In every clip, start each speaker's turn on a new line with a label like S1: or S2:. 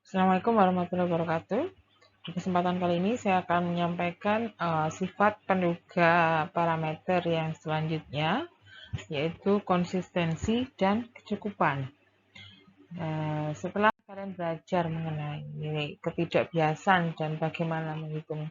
S1: Assalamualaikum warahmatullahi wabarakatuh. Di kesempatan kali ini saya akan menyampaikan sifat penduga parameter yang selanjutnya, yaitu konsistensi dan kecukupan. Setelah kalian belajar mengenai ketidakbiasaan dan bagaimana menghitung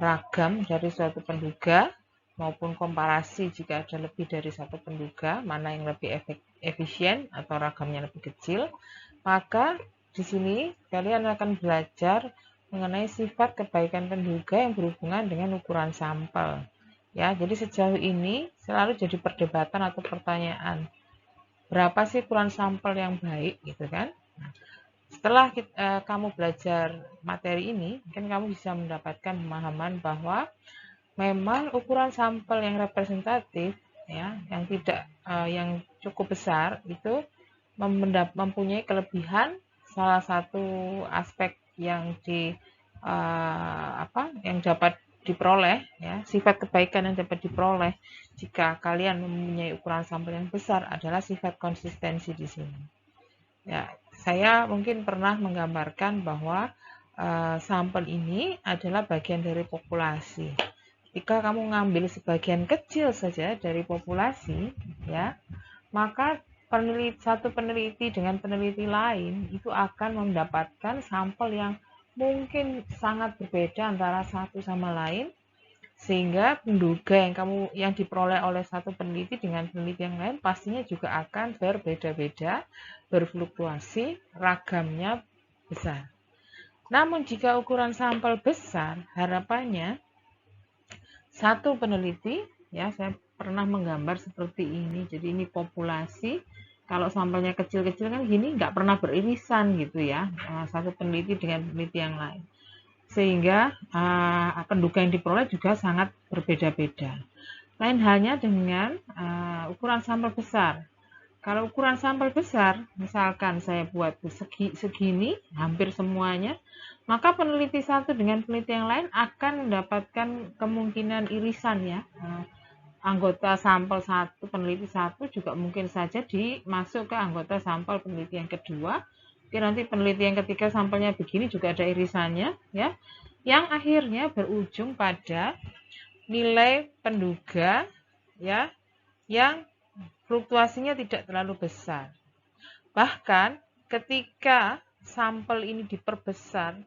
S1: ragam dari suatu penduga maupun komparasi jika ada lebih dari satu penduga, mana yang lebih efisien atau ragamnya lebih kecil, maka di sini kalian akan belajar mengenai sifat kebaikan penduga yang berhubungan dengan ukuran sampel. Ya, jadi sejauh ini selalu jadi perdebatan atau pertanyaan, berapa sih ukuran sampel yang baik gitu kan? Setelah kamu belajar materi ini, mungkin kamu bisa mendapatkan pemahaman bahwa memang ukuran sampel yang representatif, ya, yang tidak yang cukup besar itu mempunyai kelebihan. Salah satu aspek yang yang dapat diperoleh, ya, sifat kebaikan yang dapat diperoleh jika kalian mempunyai ukuran sampel yang besar adalah sifat konsistensi di sini. Ya, saya mungkin pernah menggambarkan bahwa sampel ini adalah bagian dari populasi. Jika kamu ngambil sebagian kecil saja dari populasi, ya, maka satu peneliti dengan peneliti lain itu akan mendapatkan sampel yang mungkin sangat berbeda antara satu sama lain, sehingga penduga yang diperoleh oleh satu peneliti dengan peneliti yang lain pastinya juga akan berbeda-beda, berfluktuasi, ragamnya besar. Namun jika ukuran sampel besar, harapannya satu peneliti, ya, saya pernah menggambar seperti ini. Jadi ini populasi. Kalau sampelnya kecil-kecil kan gini, nggak pernah beririsan gitu ya. Satu peneliti dengan peneliti yang lain. Sehingga penduga yang diperoleh juga sangat berbeda-beda. Lain halnya dengan ukuran sampel besar. Kalau ukuran sampel besar, misalkan saya buat segini, hampir semuanya, maka peneliti satu dengan peneliti yang lain akan mendapatkan kemungkinan irisan, ya. Anggota sampel satu, peneliti satu juga mungkin saja dimasuk ke anggota sampel peneliti yang kedua. Oke, nanti peneliti yang ketiga sampelnya begini juga ada irisannya, ya. Yang akhirnya berujung pada nilai penduga, ya, yang fluktuasinya tidak terlalu besar. Bahkan ketika sampel ini diperbesar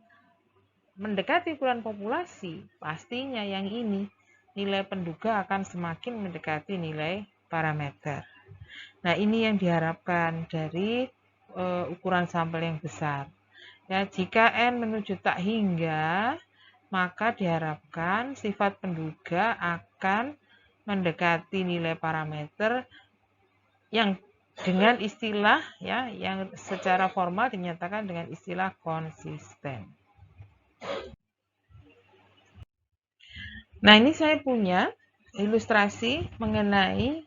S1: mendekati ukuran populasi, pastinya yang ini nilai penduga akan semakin mendekati nilai parameter. Nah, ini yang diharapkan dari ukuran sampel yang besar. Ya, jika N menuju tak hingga, maka diharapkan sifat penduga akan mendekati nilai parameter yang dengan istilah, ya, yang secara formal dinyatakan dengan istilah konsisten. Nah, ini saya punya ilustrasi mengenai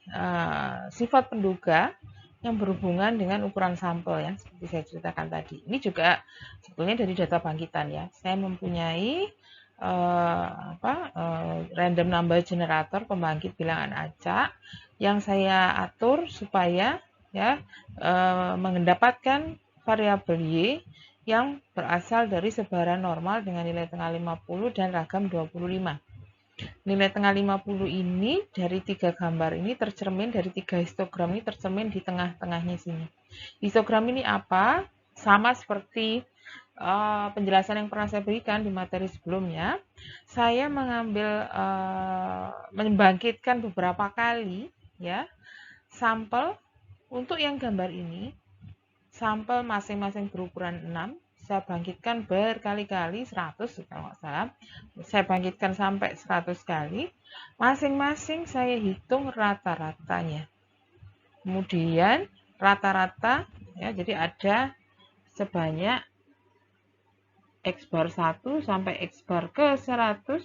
S1: sifat penduga yang berhubungan dengan ukuran sampel, ya, seperti saya ceritakan tadi. Ini juga sebetulnya dari data bangkitan, ya. Saya mempunyai random number generator pembangkit bilangan acak yang saya atur supaya, ya, mendapatkan variabel Y yang berasal dari sebaran normal dengan nilai tengah 50 dan ragam 25. Nilai tengah 50 ini dari 3 gambar ini tercermin, dari 3 histogram ini tercermin di tengah-tengahnya sini. Histogram ini apa? Sama seperti penjelasan yang pernah saya berikan di materi sebelumnya. Saya membangkitkan beberapa kali, ya, sampel. Untuk yang gambar ini, sampel masing-masing berukuran 6. Saya bangkitkan berkali-kali, 100 kalau nggak salah. Saya bangkitkan sampai 100 kali. Masing-masing saya hitung rata-ratanya. Kemudian rata-rata, ya, jadi ada sebanyak X bar 1 sampai X bar ke 100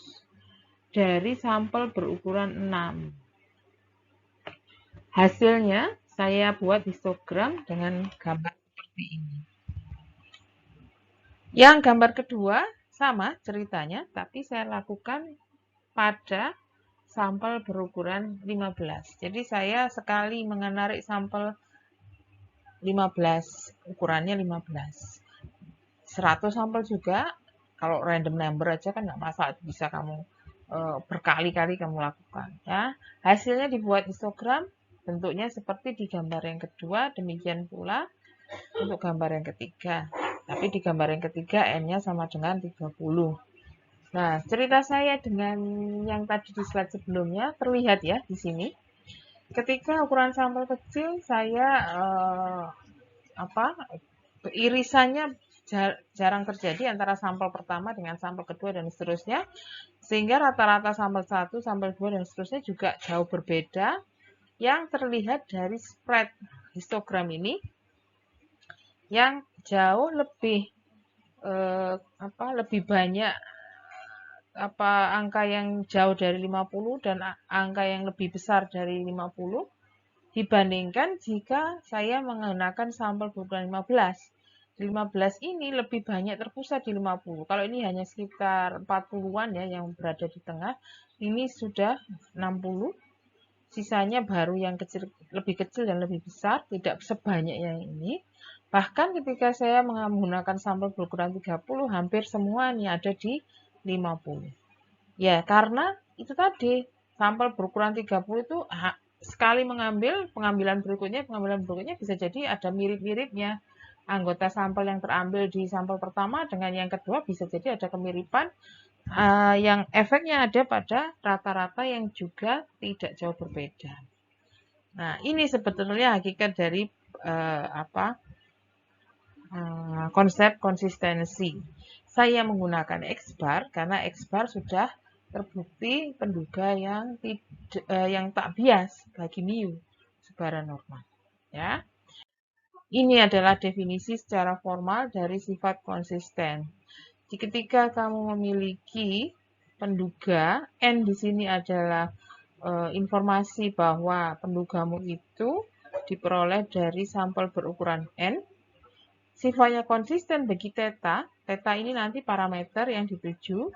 S1: dari sampel berukuran 6. Hasilnya saya buat histogram dengan gambar seperti ini. Yang gambar kedua sama ceritanya, tapi saya lakukan pada sampel berukuran 15. Jadi saya sekali menarik sampel 15, ukurannya 15. 100 sampel juga. Kalau random number aja kan nggak masalah, bisa kamu berkali-kali kamu lakukan ya. Hasilnya dibuat histogram, bentuknya seperti di gambar yang kedua, demikian pula untuk gambar yang ketiga. Tapi di gambar yang ketiga N-nya sama dengan 30. Nah, cerita saya dengan yang tadi di slide sebelumnya terlihat ya di sini. Ketika ukuran sampel kecil, saya irisannya jarang terjadi antara sampel pertama dengan sampel kedua dan seterusnya, sehingga rata-rata sampel 1, sampel 2 dan seterusnya juga jauh berbeda. Yang terlihat dari spread histogram ini yang jauh lebih lebih banyak angka yang jauh dari 50 dan angka yang lebih besar dari 50 dibandingkan jika saya menggunakan sampel berukuran 15. 15 ini lebih banyak terpusat di 50. Kalau ini hanya sekitar 40-an ya yang berada di tengah, ini sudah 60. Sisanya baru yang kecil, lebih kecil dan lebih besar, tidak sebanyak yang ini. Bahkan ketika saya menggunakan sampel berukuran 30, hampir semua ini ada di 50. Ya, karena itu tadi, sampel berukuran 30 itu sekali pengambilan berikutnya bisa jadi ada mirip-miripnya. Anggota sampel yang terambil di sampel pertama dengan yang kedua bisa jadi ada kemiripan yang efeknya ada pada rata-rata yang juga tidak jauh berbeda. Nah, ini sebetulnya hakikat dari konsep konsistensi. Saya menggunakan X-bar karena X-bar sudah terbukti penduga yang tak bias bagi mu sebaran normal. Ya. Ini adalah definisi secara formal dari sifat konsisten. Ketika kamu memiliki penduga, N di sini adalah informasi bahwa pendugamu itu diperoleh dari sampel berukuran N. Sifatnya konsisten bagi theta. Theta ini nanti parameter yang dituju.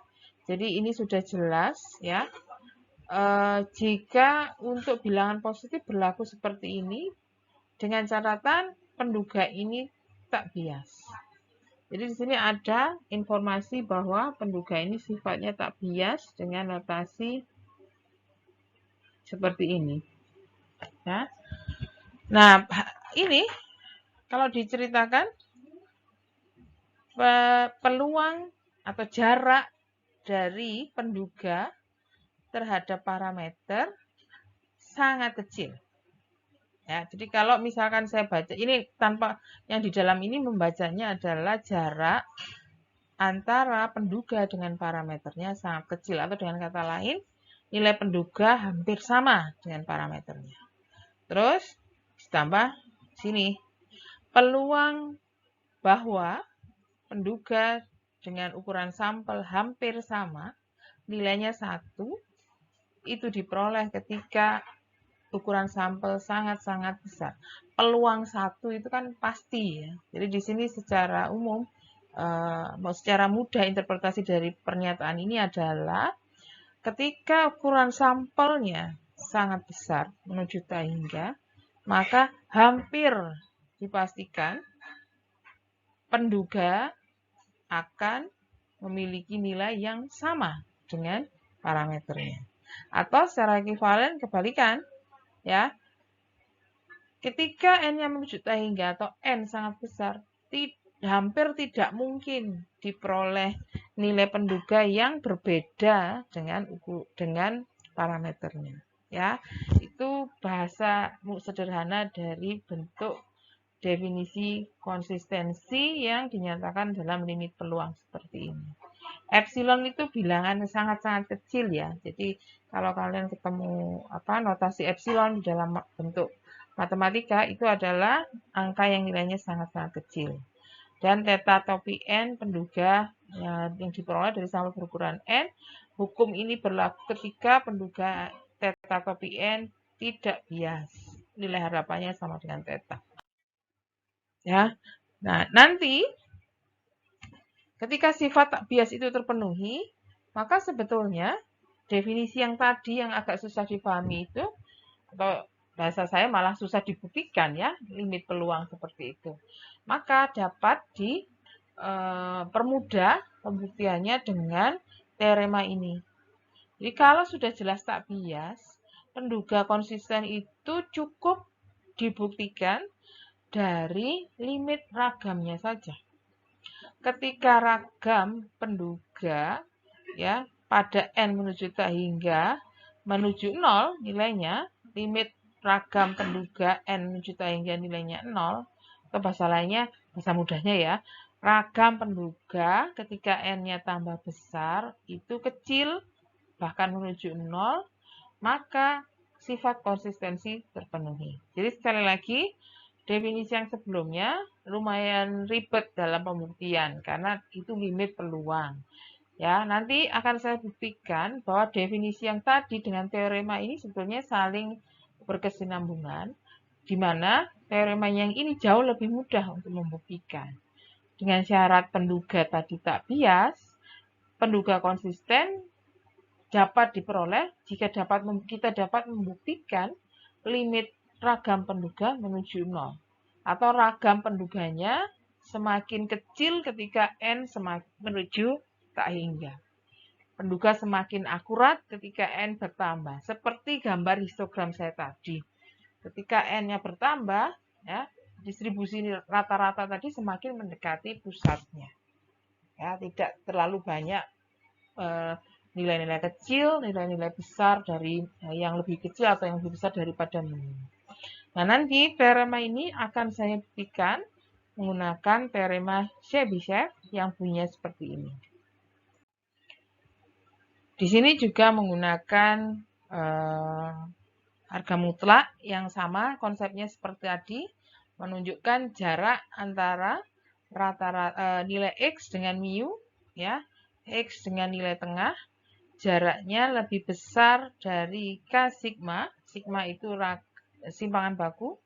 S1: Jadi ini sudah jelas ya. Jika untuk bilangan positif berlaku seperti ini, dengan catatan penduga ini tak bias. Jadi di sini ada informasi bahwa penduga ini sifatnya tak bias dengan notasi seperti ini. Ya. Nah, ini kalau diceritakan peluang atau jarak dari penduga terhadap parameter sangat kecil. Ya, jadi kalau misalkan saya baca ini tanpa yang di dalam ini membacanya adalah jarak antara penduga dengan parameternya sangat kecil, atau dengan kata lain nilai penduga hampir sama dengan parameternya. Terus ditambah sini peluang bahwa penduga dengan ukuran sampel hampir sama, nilainya 1, itu diperoleh ketika ukuran sampel sangat-sangat besar. Peluang 1 itu kan pasti ya. Jadi di sini secara umum, secara mudah interpretasi dari pernyataan ini adalah ketika ukuran sampelnya sangat besar, menuju hingga, maka hampir dipastikan penduga akan memiliki nilai yang sama dengan parameternya. Atau secara ekivalen kebalikan, ya, ketika N-nya menuju hingga atau N sangat besar, hampir tidak mungkin diperoleh nilai penduga yang berbeda dengan parameternya. Ya, itu bahasa sederhana dari bentuk definisi konsistensi yang dinyatakan dalam limit peluang seperti ini. Epsilon itu bilangan sangat-sangat kecil ya. Jadi kalau kalian ketemu notasi epsilon di dalam bentuk matematika itu adalah angka yang nilainya sangat-sangat kecil. Dan theta atau Pn penduga yang diperoleh dari sampel berukuran N, hukum ini berlaku ketika penduga theta atau Pn tidak bias. Nilai harapannya sama dengan theta. Ya. Nah, nanti ketika sifat tak bias itu terpenuhi, maka sebetulnya definisi yang tadi yang agak susah dipahami itu, atau bahasa saya malah susah dibuktikan ya, limit peluang seperti itu, maka dapat permudah pembuktiannya dengan teorema ini. Jadi kalau sudah jelas tak bias, penduga konsisten itu cukup dibuktikan dari limit ragamnya saja. Ketika ragam penduga ya pada n menuju tak hingga menuju 0 nilainya, limit ragam penduga n menuju tak hingga nilainya 0, atau bahasa lainnya, bahasa mudahnya ya, ragam penduga ketika n-nya tambah besar itu kecil bahkan menuju 0, maka sifat konsistensi terpenuhi. Jadi sekali lagi, definisi yang sebelumnya lumayan ribet dalam pembuktian karena itu limit peluang. Ya, nanti akan saya buktikan bahwa definisi yang tadi dengan teorema ini sebetulnya saling berkesinambungan, di mana teorema yang ini jauh lebih mudah untuk membuktikan. Dengan syarat penduga tadi tak bias, penduga konsisten dapat diperoleh jika kita dapat membuktikan limit ragam penduga menuju 0. Atau ragam penduganya semakin kecil ketika n semakin menuju tak hingga. Penduga semakin akurat ketika n bertambah. Seperti gambar histogram saya tadi. Ketika n-nya bertambah, ya, distribusi rata-rata tadi semakin mendekati pusatnya. Ya, tidak terlalu banyak nilai-nilai kecil, nilai-nilai besar dari yang lebih kecil atau yang lebih besar daripada minimum. Nah, nanti teorema ini akan saya buktikan menggunakan teorema Chebyshev yang bunyinya seperti ini. Di sini juga menggunakan harga mutlak yang sama, konsepnya seperti tadi, menunjukkan jarak antara rata-rata nilai X dengan mu, ya, X dengan nilai tengah, jaraknya lebih besar dari K sigma, sigma itu simpangan baku,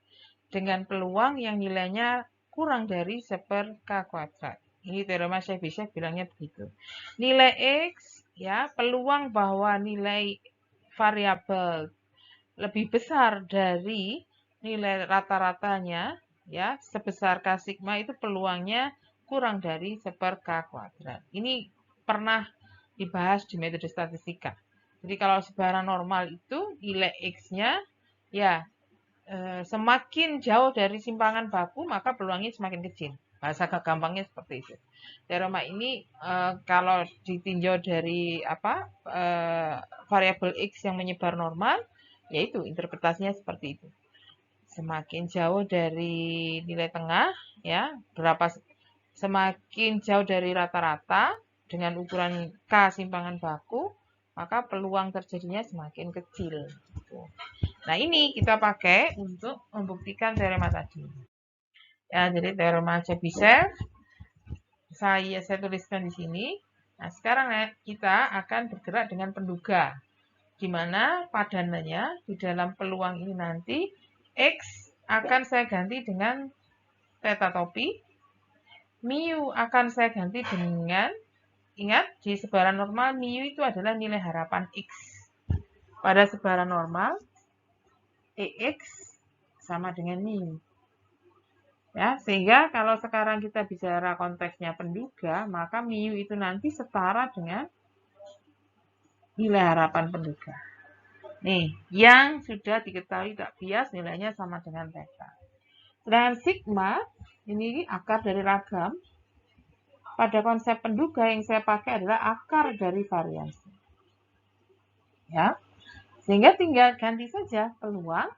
S1: dengan peluang yang nilainya kurang dari 1/K kuadrat. Ini teorema Chebyshev bilangnya begitu. Nilai X, ya, peluang bahwa nilai variabel lebih besar dari nilai rata-ratanya, ya, sebesar K sigma itu peluangnya kurang dari 1/K kuadrat. Ini pernah dibahas di metode statistika. Jadi kalau sebaran normal itu nilai X-nya ya semakin jauh dari simpangan baku maka peluangnya semakin kecil. Bahasa gampangnya seperti itu. Teorema ini kalau ditinjau dari variabel X yang menyebar normal, yaitu interpretasinya seperti itu. Semakin jauh dari nilai tengah, ya, semakin jauh dari rata-rata dengan ukuran K simpangan baku, maka peluang terjadinya semakin kecil. Nah, ini kita pakai untuk membuktikan teorema tadi. Ya, jadi teorema Chebyshev saya tuliskan di sini. Nah, sekarang kita akan bergerak dengan penduga, di mana padanannya di dalam peluang ini nanti X akan saya ganti dengan theta topi, mu akan saya ganti dengan, ingat, di sebaran normal, mu itu adalah nilai harapan X. Pada sebaran normal, EX sama dengan mu. Ya, sehingga kalau sekarang kita bicara konteksnya penduga, maka mu itu nanti setara dengan nilai harapan penduga. Nih, yang sudah diketahui tak bias nilainya sama dengan theta. Sedangkan sigma, ini akar dari ragam. Pada konsep penduga yang saya pakai adalah akar dari variansi. Ya, sehingga tinggal ganti saja peluang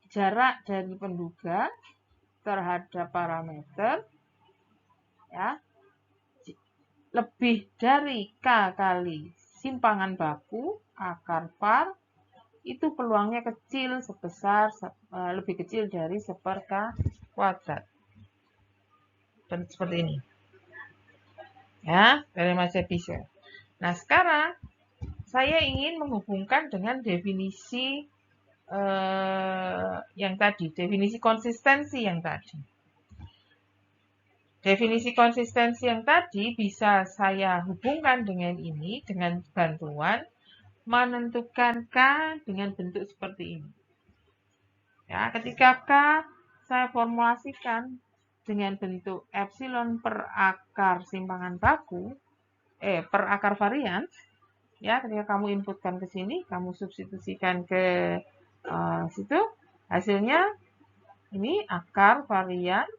S1: jarak dari penduga terhadap parameter, ya, lebih dari K kali simpangan baku akar var, itu peluangnya kecil lebih kecil dari 1/K kuadrat. Dan seperti ini. Ya, dari Chebyshev. Nah, sekarang saya ingin menghubungkan dengan definisi yang tadi, definisi konsistensi yang tadi. Definisi konsistensi yang tadi bisa saya hubungkan dengan ini, dengan bantuan menentukan K dengan bentuk seperti ini. Ya, ketika K saya formulasikan dengan bentuk epsilon per akar simpangan baku, per akar varian, ya, ketika kamu inputkan ke sini, kamu substitusikan ke situ, hasilnya ini akar varian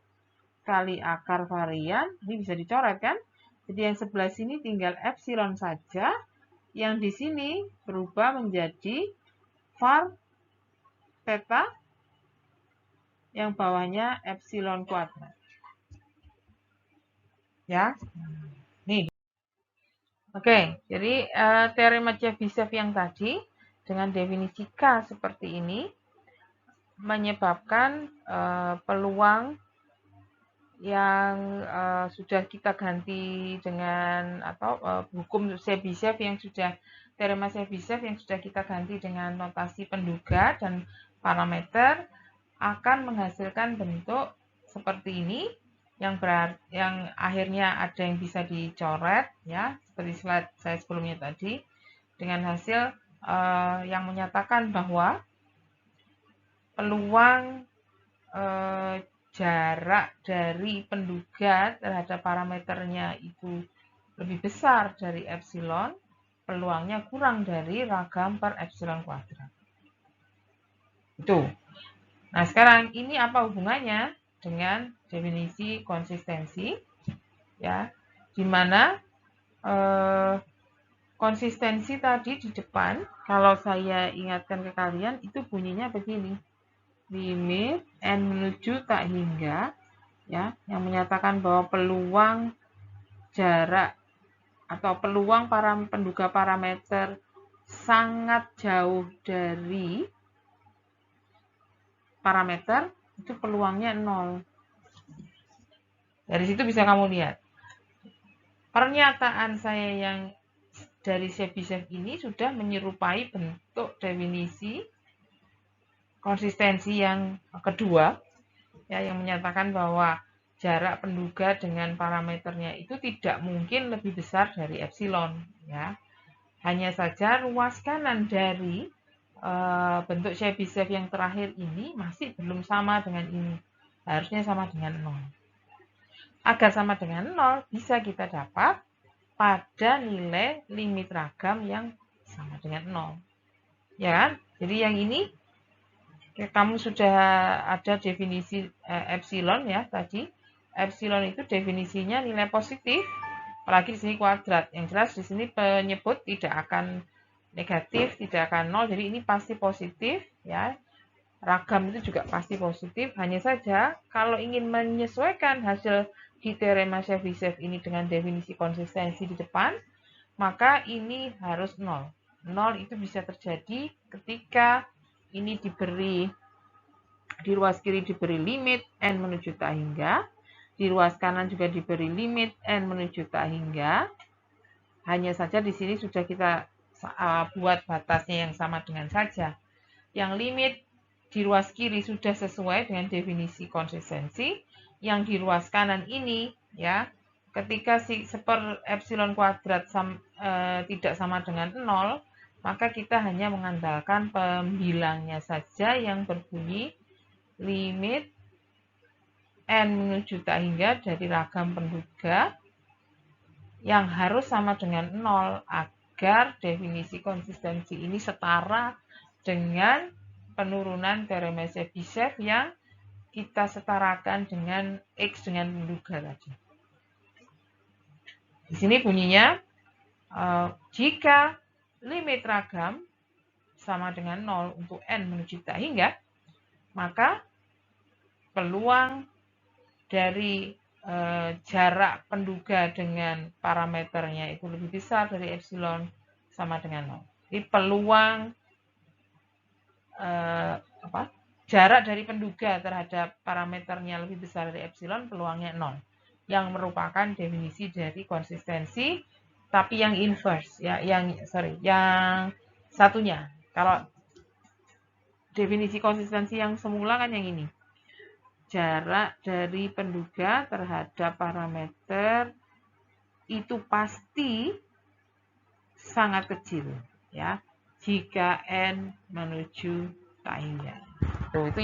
S1: kali akar varian, ini bisa dicoret kan? Jadi yang sebelah sini tinggal epsilon saja, yang di sini berubah menjadi var theta, yang bawahnya epsilon kuadrat. Ya, nih. Oke, jadi teorema Chebyshev yang tadi dengan definisi K seperti ini menyebabkan peluang yang sudah kita ganti dengan atau hukum Chebyshev yang sudah teorema Chebyshev yang sudah kita ganti dengan notasi penduga dan parameter akan menghasilkan bentuk seperti ini yang akhirnya ada yang bisa dicoret ya, seperti slide saya sebelumnya tadi, dengan hasil yang menyatakan bahwa peluang jarak dari penduga terhadap parameternya itu lebih besar dari epsilon, peluangnya kurang dari ragam per epsilon kuadrat. Itu. Nah, sekarang ini apa hubungannya dengan definisi konsistensi? Ya, di mana konsistensi tadi di depan, kalau saya ingatkan ke kalian, itu bunyinya begini. Limit n menuju tak hingga, ya, yang menyatakan bahwa peluang jarak atau peluang para penduga parameter sangat jauh dari parameter, itu peluangnya 0. Dari situ bisa kamu lihat. Pernyataan saya yang dari Chebyshev ini sudah menyerupai bentuk definisi konsistensi yang kedua, ya, yang menyatakan bahwa jarak penduga dengan parameternya itu tidak mungkin lebih besar dari epsilon. Ya. Hanya saja ruas kanan dari bentuk Chebyshev yang terakhir ini masih belum sama dengan ini. Harusnya sama dengan 0. Agar sama dengan 0, bisa kita dapat pada nilai limit ragam yang sama dengan 0. Ya kan? Jadi yang ini, kamu sudah ada definisi epsilon ya tadi. Epsilon itu definisinya nilai positif, apalagi di sini kuadrat. Yang jelas di sini penyebut tidak akan negatif, tidak akan 0, jadi ini pasti positif ya. Ragam itu juga pasti positif, hanya saja kalau ingin menyesuaikan hasil di teorema Chebyshev ini dengan definisi konsistensi di depan, maka ini harus 0. 0 itu bisa terjadi ketika ini diberi, di ruas kiri diberi limit n menuju tak hingga, di ruas kanan juga diberi limit n menuju tak hingga. Hanya saja di sini sudah kita buat batasnya yang sama dengan saja. Yang limit di ruas kiri sudah sesuai dengan definisi konsistensi. Yang di ruas kanan ini, ya, ketika seper epsilon kuadrat tidak sama dengan 0, maka kita hanya mengandalkan pembilangnya saja yang berbunyi limit n menuju tak hingga dari ragam penduga yang harus sama dengan 0 agar definisi konsistensi ini setara dengan penurunan teorema Chebyshev yang kita setarakan dengan X dengan penduga tadi. Di sini bunyinya, jika limit ragam sama dengan 0 untuk n menuju tak hingga, maka peluang dari jarak penduga dengan parameternya itu lebih besar dari epsilon sama dengan 0. Jadi peluang jarak dari penduga terhadap parameternya lebih besar dari epsilon, peluangnya 0. Yang merupakan definisi dari konsistensi, tapi yang inverse, ya, yang satunya. Kalau definisi konsistensi yang semula kan yang ini. Jarak dari penduga terhadap parameter itu pasti sangat kecil, ya, jika n menuju tak hingga. Tuh, itu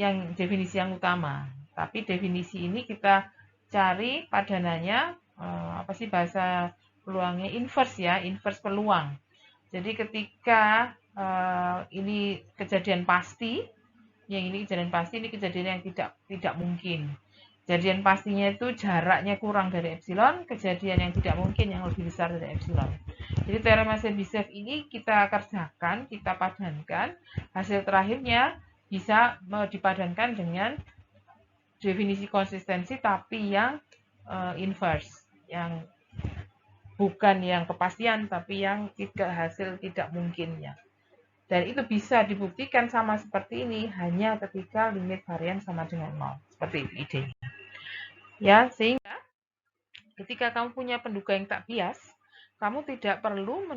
S1: yang definisi yang utama. Tapi definisi ini kita cari padanannya, apa sih bahasa peluangnya, inverse ya, inverse peluang. Jadi ketika ini kejadian pasti, yang ini kejadian pasti, ini kejadian yang tidak mungkin. Kejadian pastinya itu jaraknya kurang dari epsilon, kejadian yang tidak mungkin yang lebih besar dari epsilon. Jadi teorema Chebyshev ini kita kerjakan, kita padankan, hasil terakhirnya bisa dipadankan dengan definisi konsistensi tapi yang inverse, yang bukan yang kepastian tapi yang hasil tidak mungkinnya. Dan itu bisa dibuktikan sama seperti ini hanya ketika limit varian sama dengan 0. Seperti itu idenya. Ya, sehingga ketika kamu punya penduga yang tak bias, kamu tidak perlu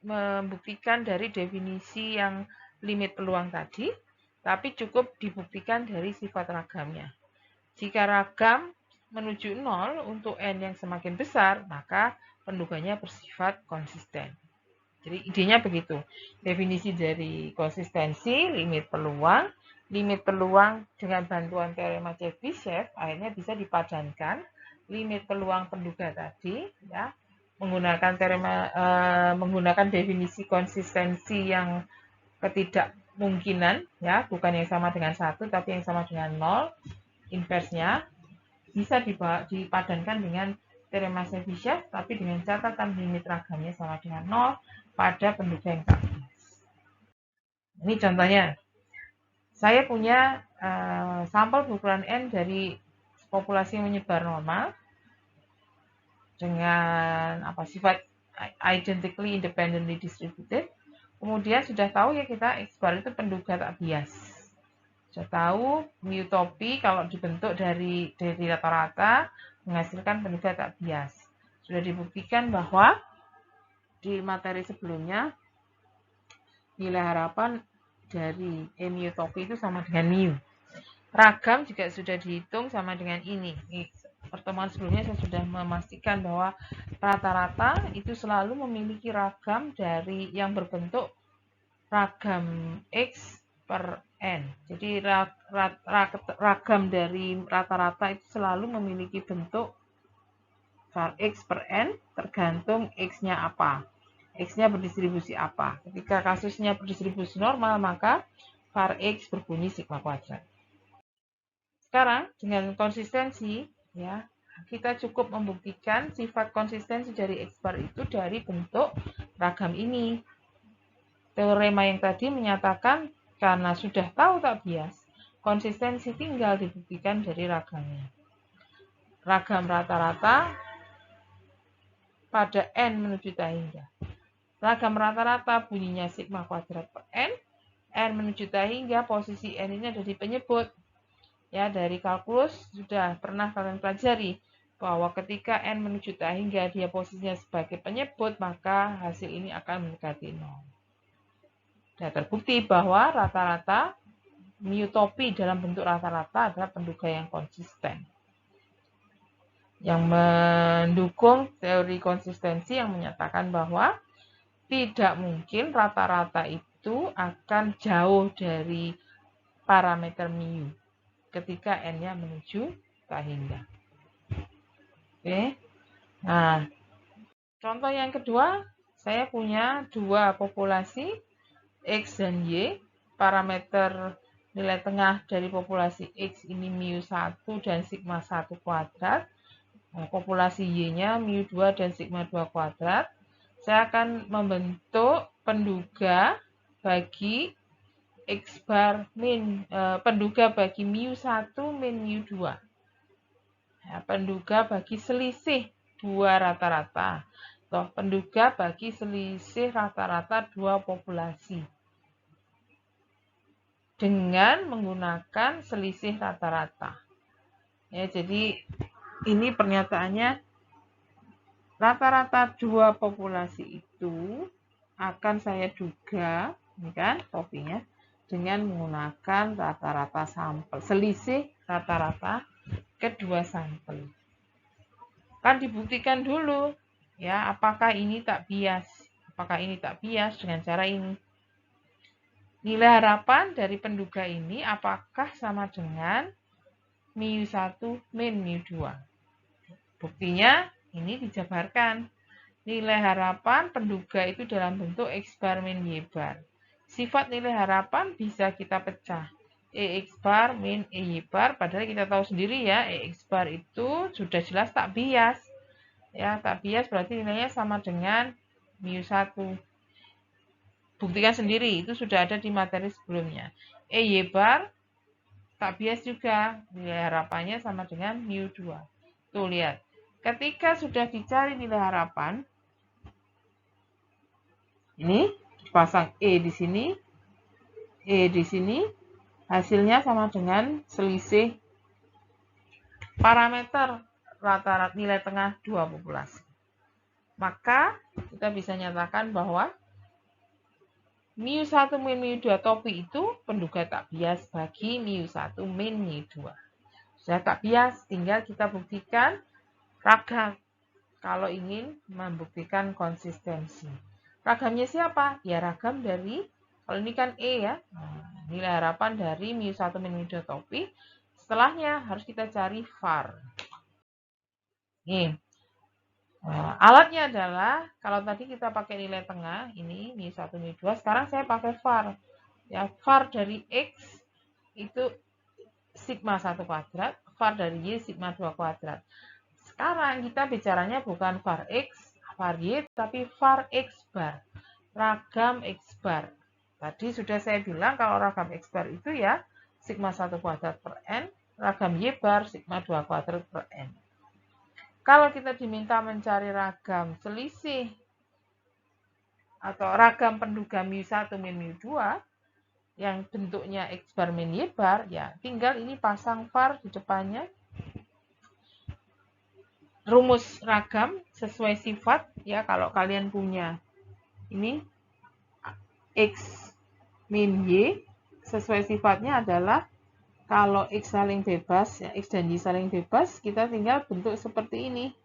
S1: membuktikan dari definisi yang limit peluang tadi, tapi cukup dibuktikan dari sifat ragamnya. Jika ragam menuju 0 untuk n yang semakin besar, maka penduganya bersifat konsisten. Jadi idenya begitu. Definisi dari konsistensi, limit peluang dengan bantuan teorema Chebyshev akhirnya bisa dipadankan limit peluang penduga tadi ya menggunakan menggunakan definisi konsistensi yang ketidakmungkinan ya, bukan yang sama dengan 1 tapi yang sama dengan 0 inversnya bisa dipadankan dengan teorema Chebyshev tapi dengan catatan limit ragamnya sama dengan 0 pada penduga yang tak bias. Ini contohnya. Saya punya sampel berukuran N dari populasi yang menyebar normal dengan sifat identically independently distributed. Kemudian sudah tahu ya kita X bar itu penduga tak bias. Sudah tahu mu topi kalau dibentuk dari rata-rata menghasilkan penduga tak bias. Sudah dibuktikan bahwa di materi sebelumnya nilai harapan dari mu topi itu sama dengan mu. Ragam juga sudah dihitung sama dengan ini. Pertemuan sebelumnya saya sudah memastikan bahwa rata-rata itu selalu memiliki ragam dari yang berbentuk ragam X per N. Jadi ragam dari rata-rata itu selalu memiliki bentuk var X per N tergantung X-nya apa. X-nya berdistribusi apa. Ketika kasusnya berdistribusi normal, maka var X berbunyi sigma kuadrat. Sekarang, dengan konsistensi, ya, kita cukup membuktikan sifat konsistensi dari X bar itu dari bentuk ragam ini. Teorema yang tadi menyatakan karena sudah tahu tak bias, konsistensi tinggal dibuktikan dari ragamnya. Ragam rata-rata pada N menuju tak hingga. Ragam rata-rata bunyinya sigma kuadrat per N. N menuju tak hingga posisi N ini ada di penyebut. Ya, dari kalkulus sudah pernah kalian pelajari bahwa ketika N menuju tak hingga dia posisinya sebagai penyebut, maka hasil ini akan mendekati 0. Dan terbukti bahwa rata-rata mu topi dalam bentuk rata-rata adalah penduga yang konsisten. Yang mendukung teori konsistensi yang menyatakan bahwa tidak mungkin rata-rata itu akan jauh dari parameter mu ketika n-nya menuju tak hingga. Oke. Nah, contoh yang kedua, saya punya dua populasi X dan Y. Parameter nilai tengah dari populasi X ini mu1 dan sigma 1 kuadrat. Nah, populasi Y-nya mu2 dan sigma 2 kuadrat. Saya akan membentuk penduga bagi X bar min, penduga bagi mu1 min mu2. Ya, penduga bagi selisih dua rata-rata. Atau penduga bagi selisih rata-rata dua populasi. Dengan menggunakan selisih rata-rata. Ya, jadi ini pernyataannya rata-rata dua populasi itu akan saya duga, ini kan topinya, dengan menggunakan rata-rata sampel, selisih rata-rata kedua sampel. Kan dibuktikan dulu, ya, apakah ini tak bias? Apakah ini tak bias dengan cara ini? Nilai harapan dari penduga ini apakah sama dengan mu1 min mu2. Buktinya ini dijabarkan. Nilai harapan penduga itu dalam bentuk X bar min Y bar. Sifat nilai harapan bisa kita pecah. EX bar min EY bar, padahal kita tahu sendiri ya, EX bar itu sudah jelas tak bias. Ya, tak bias berarti nilainya sama dengan mu1. Buktikan sendiri, itu sudah ada di materi sebelumnya. EY bar tak bias juga, nilai harapannya sama dengan mu2. Tuh lihat, ketika sudah dicari nilai harapan, ini dipasang E di sini, E di sini, hasilnya sama dengan selisih parameter rata-rata nilai tengah dua populasi. Maka kita bisa nyatakan bahwa mu1 min mu2 topi itu penduga tak bias bagi mu1 min mu2. Sudah tak bias, tinggal kita buktikan ragam kalau ingin membuktikan konsistensi. Ragamnya siapa? Ya ragam dari, kalau ini kan E ya, nilai harapan dari mu1 min mu2 topi. Setelahnya harus kita cari var. Nih, alatnya adalah, kalau tadi kita pakai nilai tengah, ini mu1 mu2, sekarang saya pakai var. Ya, var dari X itu sigma 1 kuadrat, var dari Y sigma 2 kuadrat. Sekarang kita bicaranya bukan var X, var Y, tapi var X bar. Ragam X bar. Tadi sudah saya bilang kalau ragam X bar itu ya sigma 1 kuadrat per N, ragam Y bar sigma 2 kuadrat per N. Kalau kita diminta mencari ragam selisih atau ragam penduga mu1 min mu2 yang bentuknya X bar min Y bar, ya tinggal ini pasang var di depannya. Rumus ragam sesuai sifat ya, kalau kalian punya ini X min Y sesuai sifatnya adalah kalau X saling bebas, ya, X dan Y saling bebas, kita tinggal bentuk seperti ini.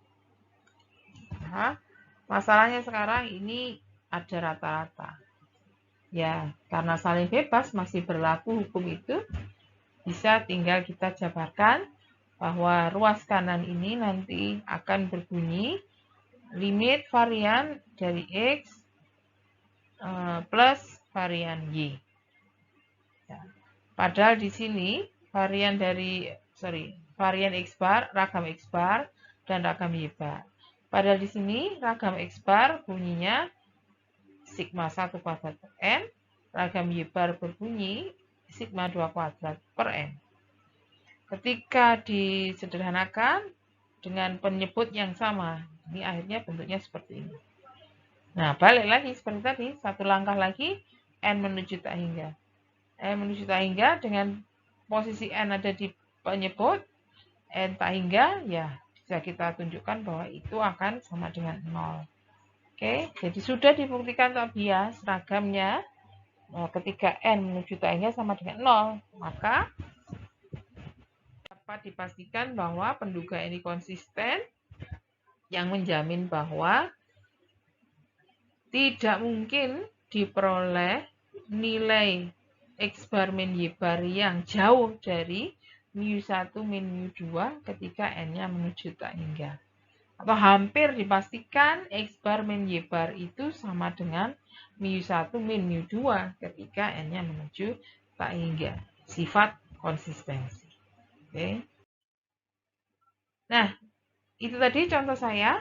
S1: Nah, masalahnya sekarang ini ada rata-rata. Ya, karena saling bebas masih berlaku hukum itu, bisa tinggal kita jabarkan bahwa ruas kanan ini nanti akan berbunyi limit varian dari X plus varian Y. Ya. Padahal di sini varian X bar, ragam X bar, dan ragam Y bar. Padahal di sini ragam X bar bunyinya sigma 1 kuadrat per N, ragam Y bar berbunyi sigma 2 kuadrat per N. Ketika disederhanakan dengan penyebut yang sama, ini akhirnya bentuknya seperti ini. Nah, balik lagi seperti tadi, satu langkah lagi, N menuju tak hingga. N menuju tak hingga dengan posisi N ada di penyebut, N tak hingga, ya bisa kita tunjukkan bahwa itu akan sama dengan 0. Oke, jadi sudah dibuktikan tak bias ragamnya. Nah, ketika N menuju tak hingga sama dengan 0, maka dapat dipastikan bahwa penduga ini konsisten, yang menjamin bahwa tidak mungkin diperoleh nilai X bar min Y bar yang jauh dari mu1 min mu2 ketika N-nya menuju tak hingga. Atau hampir dipastikan X bar min Y bar itu sama dengan mu1 min mu2 ketika N-nya menuju tak hingga. Sifat konsistensi. Oke. Nah, itu tadi contoh saya.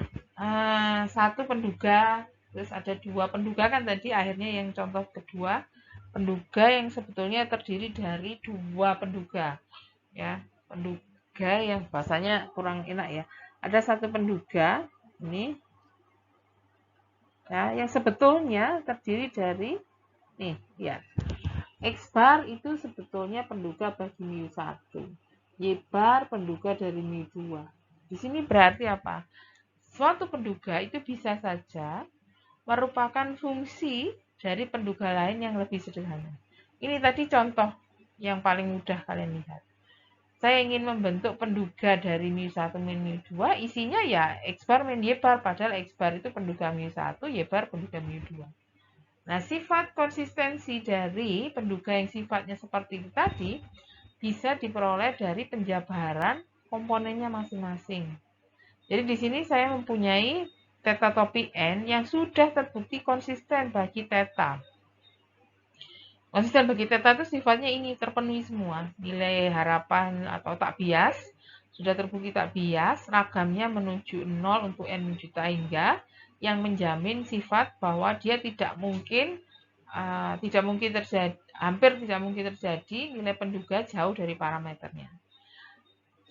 S1: Satu penduga, terus ada dua penduga kan tadi, akhirnya yang contoh kedua. Penduga yang sebetulnya terdiri dari dua penduga. Ya, penduga yang bahasanya kurang enak ya. Ada satu penduga, ini. Ya, yang sebetulnya terdiri dari, nih, ya. X bar itu sebetulnya penduga bagi mu1. Y bar penduga dari mu2. Di sini berarti apa? Suatu penduga itu bisa saja merupakan fungsi dari penduga lain yang lebih sederhana. Ini tadi contoh yang paling mudah kalian lihat. Saya ingin membentuk penduga dari mu1 min mu2, isinya ya X bar min Y bar, padahal X bar itu penduga mu1, Y bar penduga mu2. Nah, sifat konsistensi dari penduga yang sifatnya seperti itu tadi bisa diperoleh dari penjabaran komponennya masing-masing. Jadi di sini saya mempunyai theta topi N yang sudah terbukti konsisten bagi theta. Konsisten bagi theta itu sifatnya ini terpenuhi semua. Nilai harapan atau tak bias sudah terbukti tak bias, ragamnya menuju 0 untuk N juta hingga, yang menjamin sifat bahwa dia tidak mungkin terjadi, hampir tidak mungkin terjadi nilai penduga jauh dari parameternya.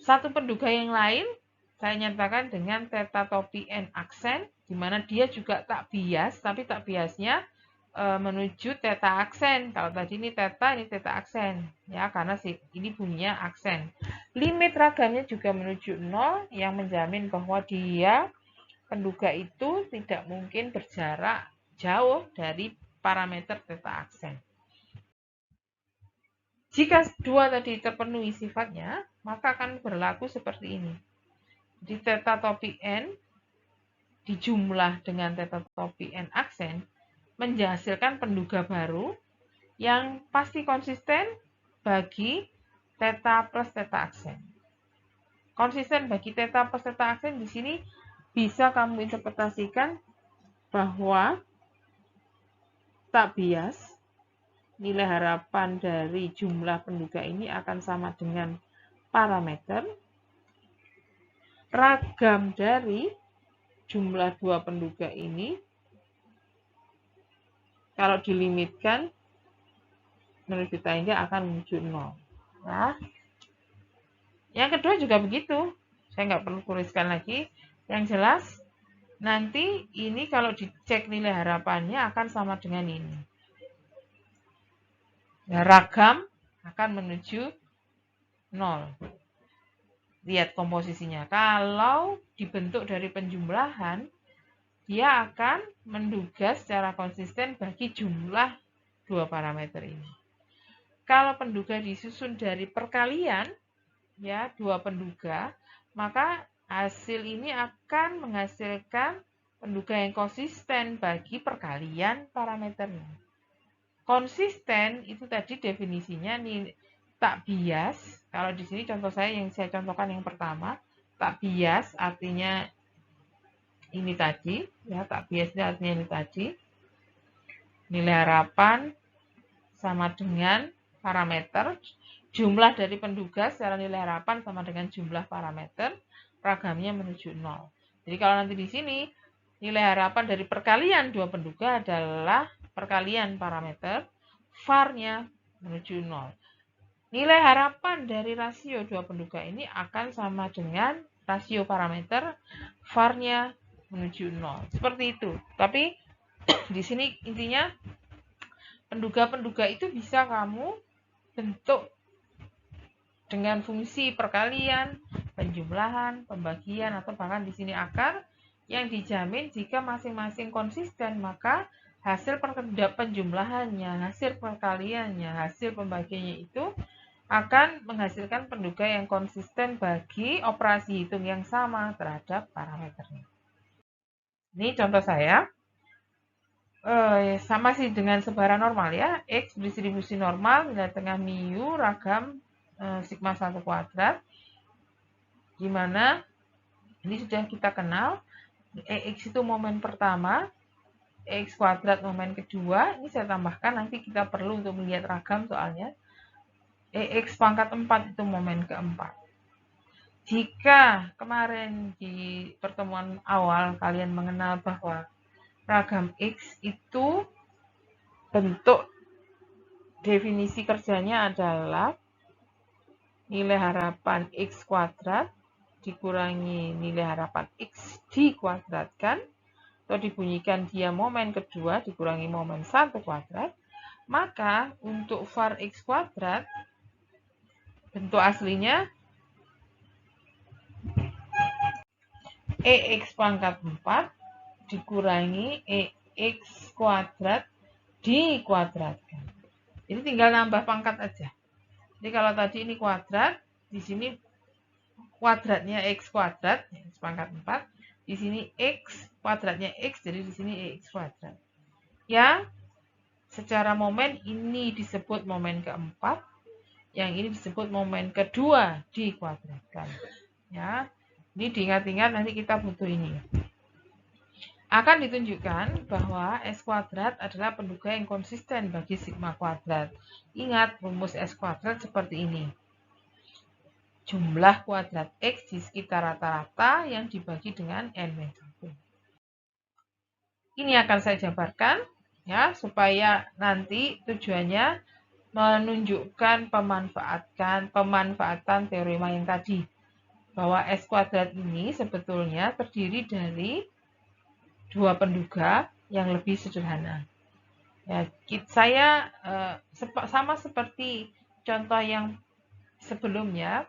S1: Satu penduga yang lain saya nyatakan dengan theta topi N aksen, di mana dia juga tak bias, tapi tak biasnya menuju theta aksen. Kalau tadi ini theta aksen, ya, karena ini bunyinya aksen. Limit ragamnya juga menuju 0, yang menjamin bahwa dia penduga itu tidak mungkin berjarak jauh dari parameter theta aksen. Jika dua tadi terpenuhi sifatnya, maka akan berlaku seperti ini. Di theta topi N dijumlah dengan theta topi N aksen menghasilkan penduga baru yang pasti konsisten bagi theta plus theta aksen. Konsisten bagi theta plus theta aksen di sini bisa kamu interpretasikan bahwa tak bias nilai harapan dari jumlah penduga ini akan sama dengan parameter. Ragam dari jumlah dua penduga ini kalau dilimitkan menurut kita ini akan menuju 0. Nah, yang kedua juga begitu. Saya nggak perlu tuliskan lagi. Yang jelas, nanti ini kalau dicek nilai harapannya akan sama dengan ini. Nah, ragam akan menuju 0. Lihat komposisinya. Kalau dibentuk dari penjumlahan, dia akan menduga secara konsisten bagi jumlah dua parameter ini. Kalau penduga disusun dari perkalian, ya, dua penduga, maka hasil ini akan menghasilkan penduga yang konsisten bagi perkalian parameternya. Konsisten itu tadi definisinya nih, tak bias. Kalau di sini contoh saya yang saya contohkan yang pertama, tak bias artinya ini tadi, ya, tak bias artinya ini tadi. Nilai harapan sama dengan parameter, jumlah dari penduga secara nilai harapan sama dengan jumlah parameter, ragamnya menuju 0. Jadi kalau nanti di sini nilai harapan dari perkalian dua penduga adalah perkalian parameter, var-nya menuju 0. Nilai harapan dari rasio dua penduga ini akan sama dengan rasio parameter, var-nya menuju 0. Seperti itu. Tapi di sini intinya penduga-penduga itu bisa kamu bentuk dengan fungsi perkalian, penjumlahan, pembagian, atau bahkan di sini akar, yang dijamin jika masing-masing konsisten, maka hasil penjumlahannya, hasil perkaliannya, hasil pembagiannya itu akan menghasilkan penduga yang konsisten bagi operasi hitung yang sama terhadap parameternya. Ini contoh saya. Sama sih dengan sebaran normal ya. X distribusi normal, nilai tengah mu, ragam sigma 1 kuadrat. Dimana ini sudah kita kenal. X itu momen pertama, X kuadrat momen kedua. Ini saya tambahkan, nanti kita perlu untuk melihat ragam soalnya. X pangkat 4 itu momen keempat. Jika kemarin di pertemuan awal kalian mengenal bahwa ragam X itu bentuk definisi kerjanya adalah nilai harapan X kuadrat dikurangi nilai harapan X dikuadratkan, atau dibunyikan dia momen kedua dikurangi momen 1 kuadrat, maka untuk var X kuadrat bentuk aslinya EX pangkat 4 dikurangi EX kuadrat dikuadratkan. Jadi tinggal nambah pangkat aja. Jadi kalau tadi ini kuadrat, di sini kuadratnya X kuadrat, X pangkat 4. Di sini X kuadratnya X, jadi di sini EX kuadrat. Ya, secara momen ini disebut momen keempat. Yang ini disebut momen kedua dikuadratkan. Ya, ini diingat-ingat, nanti kita butuh ini. Akan ditunjukkan bahwa S kuadrat adalah penduga yang konsisten bagi sigma kuadrat. Ingat, rumus S kuadrat seperti ini. Jumlah kuadrat X di sekitar rata-rata yang dibagi dengan N-1. Ini akan saya jabarkan, ya, supaya nanti tujuannya menunjukkan pemanfaatan teorema yang tadi. Bahwa S kuadrat ini sebetulnya terdiri dari dua penduga yang lebih sederhana. Ya, saya sama seperti contoh yang sebelumnya,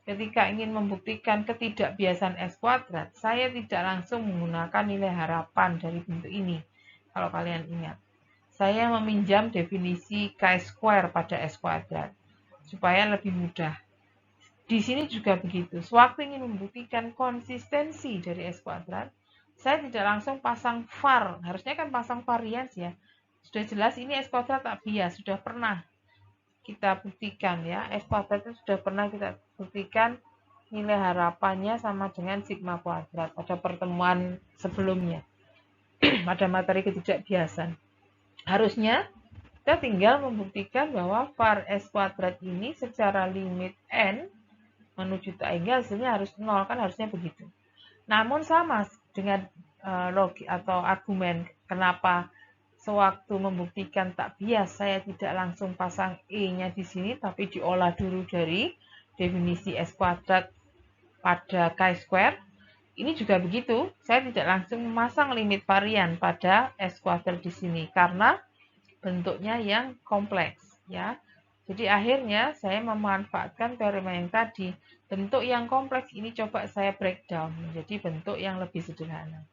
S1: ketika ingin membuktikan ketidakbiasaan S kuadrat, saya tidak langsung menggunakan nilai harapan dari bentuk ini. Kalau kalian ingat, saya meminjam definisi Chi-square pada S kuadrat, supaya lebih mudah. Di sini juga begitu. Sewaktu ingin membuktikan konsistensi dari S kuadrat, saya tidak langsung pasang var. Harusnya kan pasang varians ya. Sudah jelas ini S kuadrat tak bias, sudah pernah kita buktikan ya. S kuadrat itu sudah pernah kita buktikan nilai harapannya sama dengan sigma kuadrat pada pertemuan sebelumnya. Pada materi ketidakbiasaan. Harusnya kita tinggal membuktikan bahwa var S kuadrat ini secara limit N menuju triangle hasilnya harus 0, kan harusnya begitu. Namun sama dengan logik atau argumen kenapa sewaktu membuktikan tak bias saya tidak langsung pasang E-nya di sini tapi diolah dulu dari definisi S kuadrat pada Chi-square. Ini juga begitu, saya tidak langsung memasang limit varian pada S kuadrat di sini karena bentuknya yang kompleks ya. Jadi akhirnya saya memanfaatkan teorema yang tadi. Bentuk yang kompleks ini coba saya breakdown menjadi bentuk yang lebih sederhana.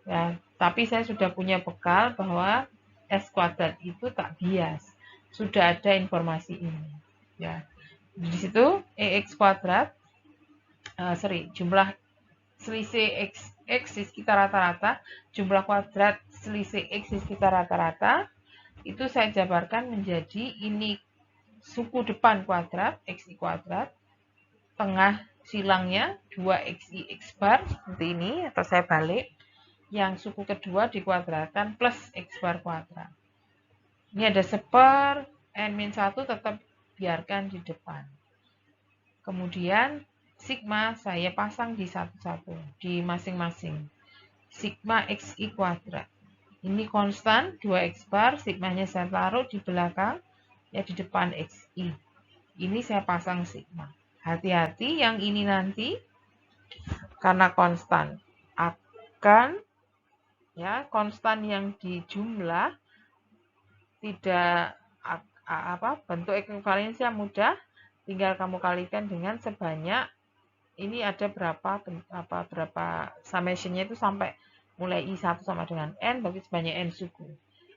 S1: Ya, tapi saya sudah punya bekal bahwa S kuadrat itu tak bias. Sudah ada informasi ini. Ya, di situ EX kuadrat, jumlah selisih X di sekitar rata-rata, jumlah kuadrat selisih X di sekitar rata-rata, itu saya jabarkan menjadi ini suku depan kuadrat, XI kuadrat, tengah silangnya 2XI X bar, seperti ini, atau saya balik, yang suku kedua dikuadratkan plus X bar kuadrat. Ini ada seper, N-1 tetap biarkan di depan. Kemudian sigma saya pasang di satu-satu, di masing-masing. Sigma XI kuadrat. Ini konstan, 2X bar, sigmanya saya taruh di belakang, ya di depan XI. Ini saya pasang sigma. Hati-hati yang ini nanti, karena konstan, akan ya konstan yang dijumlah tidak bentuk ekuivalensi yang mudah, tinggal kamu kalikan dengan sebanyak ini ada berapa summation-nya itu sampai mulai I1 sama dengan N, berarti sebanyak N suku.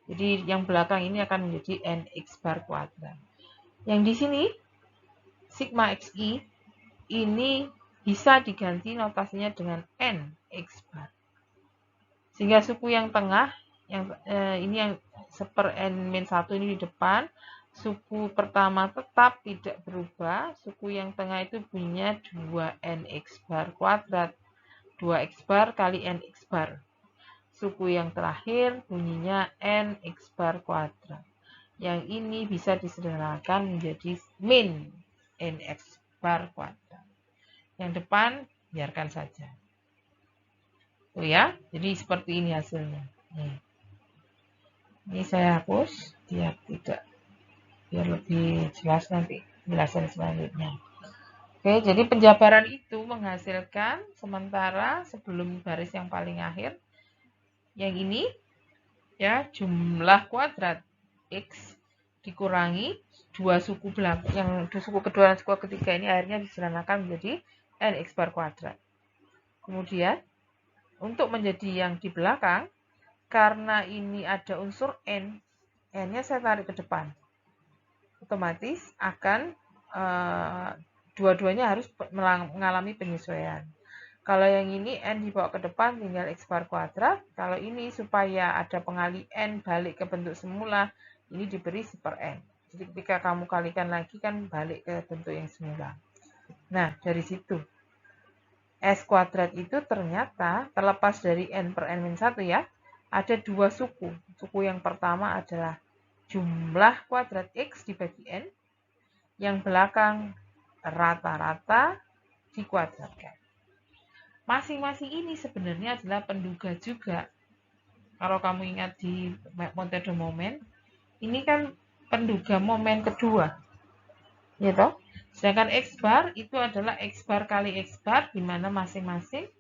S1: Jadi yang belakang ini akan menjadi NX bar kuadrat. Yang di sini sigma XI ini bisa diganti notasinya dengan NX bar. Sehingga suku yang tengah, ini yang seper N-1 ini di depan, suku pertama tetap tidak berubah, suku yang tengah itu bunyinya 2NX bar kuadrat, 2X bar kali NX bar. Suku yang terakhir bunyinya NX bar kuadrat. Yang ini bisa disederhanakan menjadi min NX bar kuadrat. Yang depan biarkan saja. Tuh ya, jadi seperti ini hasilnya. Ini saya hapus biar lebih jelas nanti penjelasan selanjutnya. Oke, jadi penjabaran itu menghasilkan sementara sebelum baris yang paling akhir, yang ini ya jumlah kuadrat X dikurangi dua suku belakang, yang suku kedua dan suku ketiga ini akhirnya disederhanakan menjadi NX bar kuadrat. Kemudian untuk menjadi yang di belakang, karena ini ada unsur N, N-nya saya tarik ke depan. Otomatis akan dua-duanya harus mengalami penyesuaian. Kalau yang ini N dibawa ke depan tinggal X bar kuadrat. Kalau ini supaya ada pengali N balik ke bentuk semula, ini diberi seper N. Jadi ketika kamu kalikan lagi kan balik ke bentuk yang semula. Nah, dari situ S kuadrat itu ternyata terlepas dari N per N-1 ya, ada dua suku. Suku yang pertama adalah jumlah kuadrat X dibagi N, yang belakang rata-rata dikuadratkan. Masing-masing ini sebenarnya adalah penduga juga. Kalau kamu ingat di metode momen, ini kan penduga momen kedua, ya toh? Sedangkan X bar itu adalah X bar kali X bar, di mana masing-masing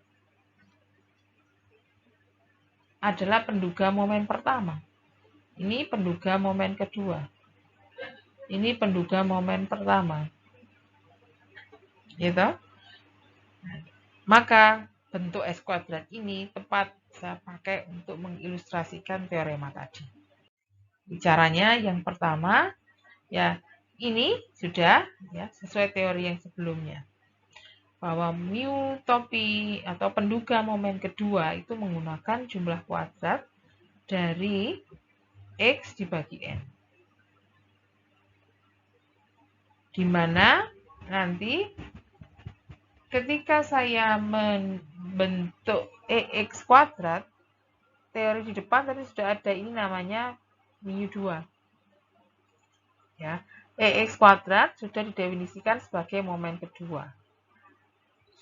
S1: adalah penduga momen pertama. Ini penduga momen kedua. Ini penduga momen pertama. Ya toh? Maka bentuk S kuadrat ini tepat saya pakai untuk mengilustrasikan teorema tadi. Caranya yang pertama, ya ini sudah ya sesuai teori yang sebelumnya. Bahwa mu topi atau penduga momen kedua itu menggunakan jumlah kuadrat dari X dibagi N. Di mana nanti ketika saya membentuk EX kuadrat, teori di depan tadi sudah ada, ini namanya mu2. Ya, EX kuadrat sudah didefinisikan sebagai momen kedua.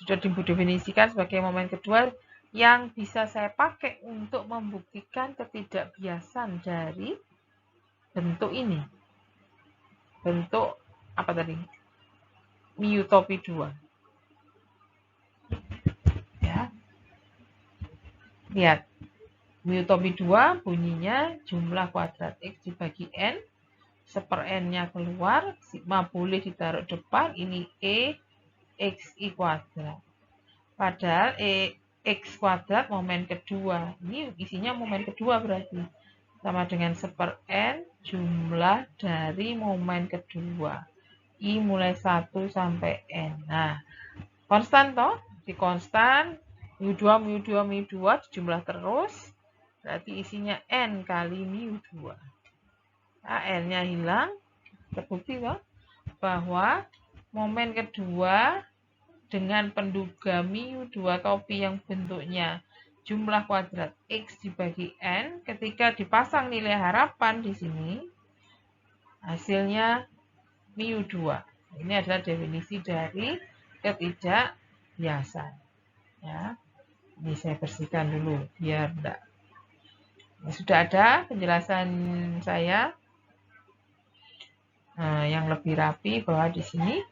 S1: Sudah didefinisikan sebagai momen kedua yang bisa saya pakai untuk membuktikan ketidakbiasan dari bentuk ini. Bentuk apa tadi? Mu topi 2. Ya. Lihat. Mu topi 2 bunyinya jumlah kuadrat X dibagi N. Seper N-nya keluar, sigma boleh ditaruh depan, ini E XI kuadrat. Padahal X kuadrat momen kedua. Ini isinya momen kedua berarti. Sama dengan seper N jumlah dari momen kedua. I mulai 1 sampai N. Nah, konstan toh? Di konstan, mu2, mu2, mu2 dijumlah terus. Berarti isinya N kali mu2. Nah, N-nya hilang. Terbukti toh? Bahwa momen kedua dengan penduga mu2 topi yang bentuknya jumlah kuadrat X dibagi N, ketika dipasang nilai harapan di sini, hasilnya mu2. Ini adalah definisi dari ketidakbiasan. Ya. Ini saya bersihkan dulu biar enggak. Ya, sudah ada penjelasan saya yang lebih rapi bahwa di sini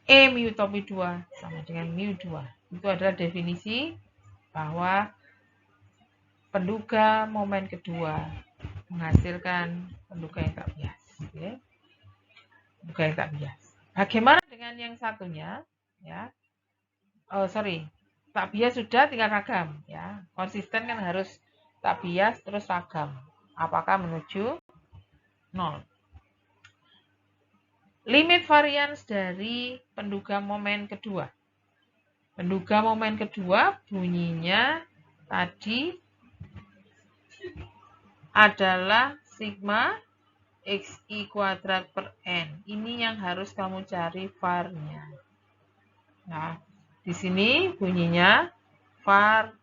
S1: E mu topi 2 sama dengan mu2. Itu adalah definisi bahwa penduga momen kedua menghasilkan penduga yang tak bias. Okay? Penduga yang tak bias. Bagaimana dengan yang satunya? Ya, tak bias sudah, tinggal ragam. Ya, konsisten kan harus tak bias terus ragam. Apakah menuju 0? Limit varians dari penduga momen kedua. Penduga momen kedua bunyinya tadi adalah sigma XI kuadrat per N. Ini yang harus kamu cari var-nya. Nah, di sini bunyinya var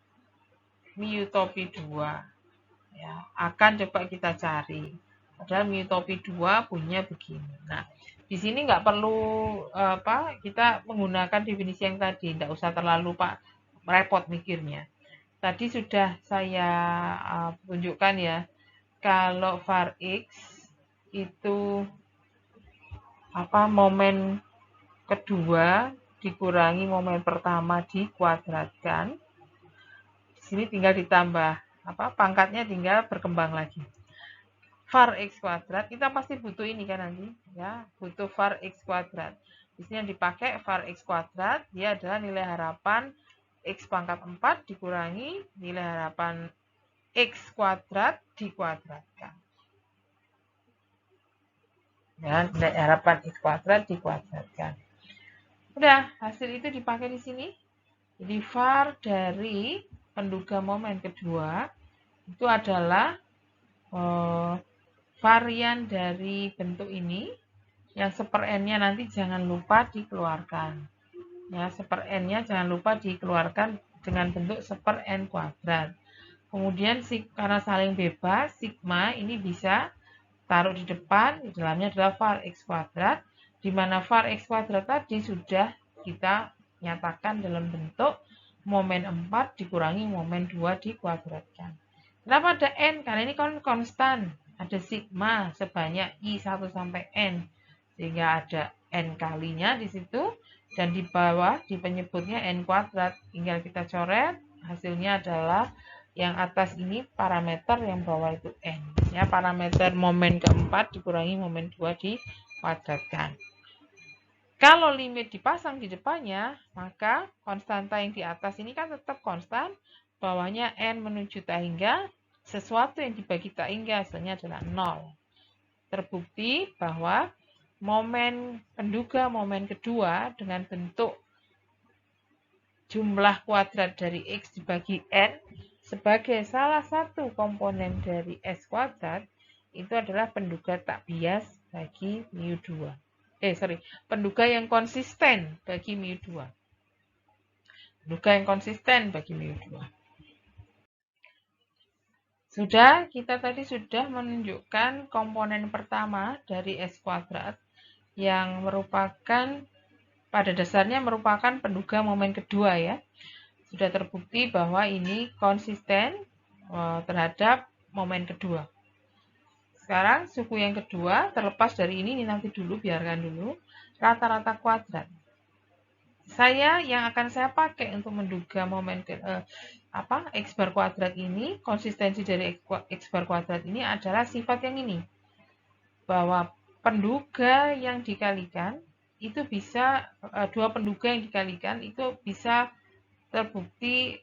S1: mu topi 2. Ya, akan coba kita cari. Padahal mu topi 2 bunyinya begini. Nah, di sini nggak perlu kita menggunakan definisi yang tadi, nggak usah terlalu repot mikirnya. Tadi sudah saya tunjukkan ya, kalau var X itu momen kedua dikurangi momen pertama dikuadratkan. Di sini tinggal ditambah pangkatnya, tinggal berkembang lagi. Var X kuadrat, kita pasti butuh ini kan nanti, ya, butuh var X kuadrat. Di sini yang dipakai var X kuadrat, dia adalah nilai harapan X pangkat 4 dikurangi nilai harapan X kuadrat dikuadratkan. Ya, nilai harapan X kuadrat dikuadratkan. Udah, hasil itu dipakai di sini. Jadi var dari penduga momen kedua itu adalah varian dari bentuk ini, yang 1/n-nya nanti jangan lupa dikeluarkan. Ya, 1/n-nya jangan lupa dikeluarkan dengan bentuk 1/n kuadrat. Kemudian karena saling bebas, sigma ini bisa taruh di depan, di dalamnya adalah var x kuadrat, di mana var x kuadrat tadi sudah kita nyatakan dalam bentuk momen 4 dikurangi momen 2 dikuadratkan. Kenapa ada n? Karena ini kan konstan, ada sigma sebanyak I1 sampai n, sehingga ada n kalinya di situ, dan di bawah di penyebutnya n kuadrat. Tinggal kita coret, hasilnya adalah yang atas ini parameter, yang bawah itu n. Ya, parameter momen keempat dikurangi momen 2 dikuadratkan. Kalau limit dipasang di depannya, maka konstanta yang di atas ini kan tetap konstan, bawahnya n menuju tak hingga, sesuatu yang dibagi tak hingga hasilnya adalah 0. Terbukti bahwa momen penduga momen kedua dengan bentuk jumlah kuadrat dari x dibagi n sebagai salah satu komponen dari S kuadrat itu adalah penduga tak bias bagi mu2. Penduga yang konsisten bagi mu2. Penduga yang konsisten bagi mu2. Kita tadi sudah menunjukkan komponen pertama dari S kuadrat yang merupakan pada dasarnya merupakan penduga momen kedua ya. Sudah terbukti bahwa ini konsisten terhadap momen kedua. Sekarang suku yang kedua, terlepas dari ini nanti dulu, biarkan dulu, rata-rata kuadrat. Yang akan saya pakai untuk menduga momen x bar kuadrat ini, konsistensi dari x bar kuadrat ini adalah sifat yang ini, bahwa penduga yang dikalikan itu bisa, dua penduga yang dikalikan itu bisa terbukti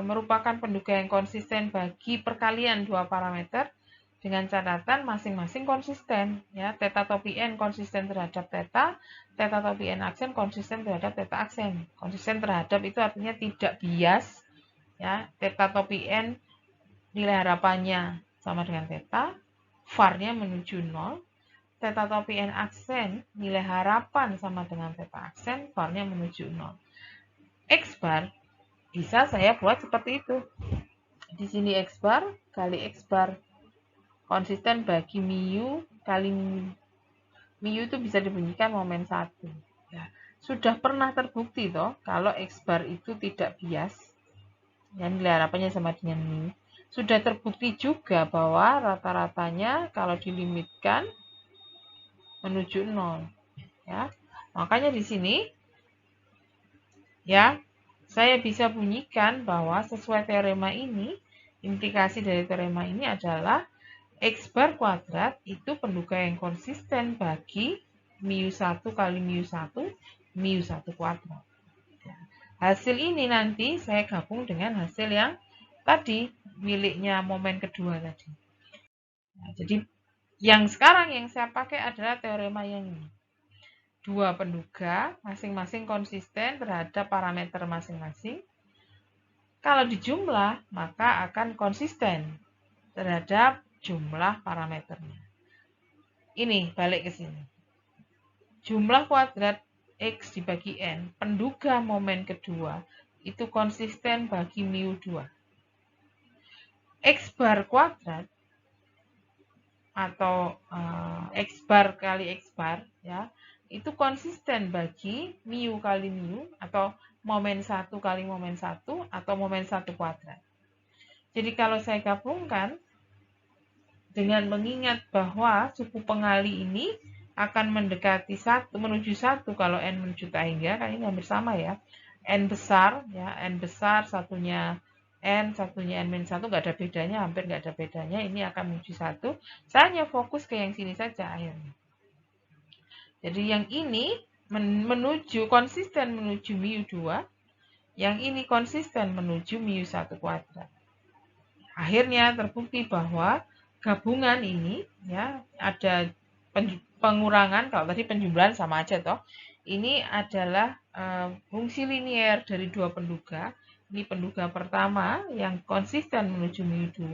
S1: merupakan penduga yang konsisten bagi perkalian dua parameter dengan catatan masing-masing konsisten ya. Theta topi n konsisten terhadap theta, theta topi n aksen konsisten terhadap theta aksen. Konsisten terhadap itu artinya tidak bias ya. Theta topi n nilai harapannya sama dengan theta, var-nya menuju 0. Theta topi n aksen nilai harapan sama dengan theta aksen, var-nya menuju 0. X bar bisa saya buat seperti itu. Di sini x bar kali x bar konsisten bagi mu kali mu. Mu itu bisa dibunyikan momen 1. Ya, sudah pernah terbukti toh kalau x bar itu tidak bias. Dan nilai harapannya sama dengan mu. Sudah terbukti juga bahwa rata-ratanya kalau dilimitkan menuju 0. Ya. Makanya di sini ya saya bisa bunyikan bahwa sesuai teorema ini, implikasi dari teorema ini adalah x bar kuadrat itu penduga yang konsisten bagi mu1 kali mu1, mu1 kuadrat. Hasil ini nanti saya gabung dengan hasil yang tadi, miliknya momen kedua tadi. Nah, jadi yang sekarang yang saya pakai adalah teorema yang ini. Dua penduga masing-masing konsisten terhadap parameter masing-masing. Kalau dijumlah, maka akan konsisten terhadap jumlah parameternya. Ini balik ke sini. Jumlah kuadrat x dibagi n, penduga momen kedua, itu konsisten bagi mu2. X bar kuadrat atau x bar kali x bar ya, itu konsisten bagi mu kali mu atau momen 1 kali momen 1 atau momen 1 kuadrat. Jadi kalau saya gabungkan dengan mengingat bahwa suku pengali ini akan mendekati 1 menuju 1 kalau n menuju tak hingga, kan ini hampir sama ya. N besar ya, n besar satunya n, satunya n-1 nggak ada bedanya, hampir nggak ada bedanya, ini akan menuju 1. Saya hanya fokus ke yang sini saja akhirnya. Jadi yang ini menuju konsisten menuju mu2, yang ini konsisten menuju mu1 kuadrat. Akhirnya terbukti bahwa gabungan ini ya ada pengurangan, kalau tadi penjumlahan sama aja toh. Ini adalah fungsi linier dari dua penduga. Ini penduga pertama yang konsisten menuju mu2,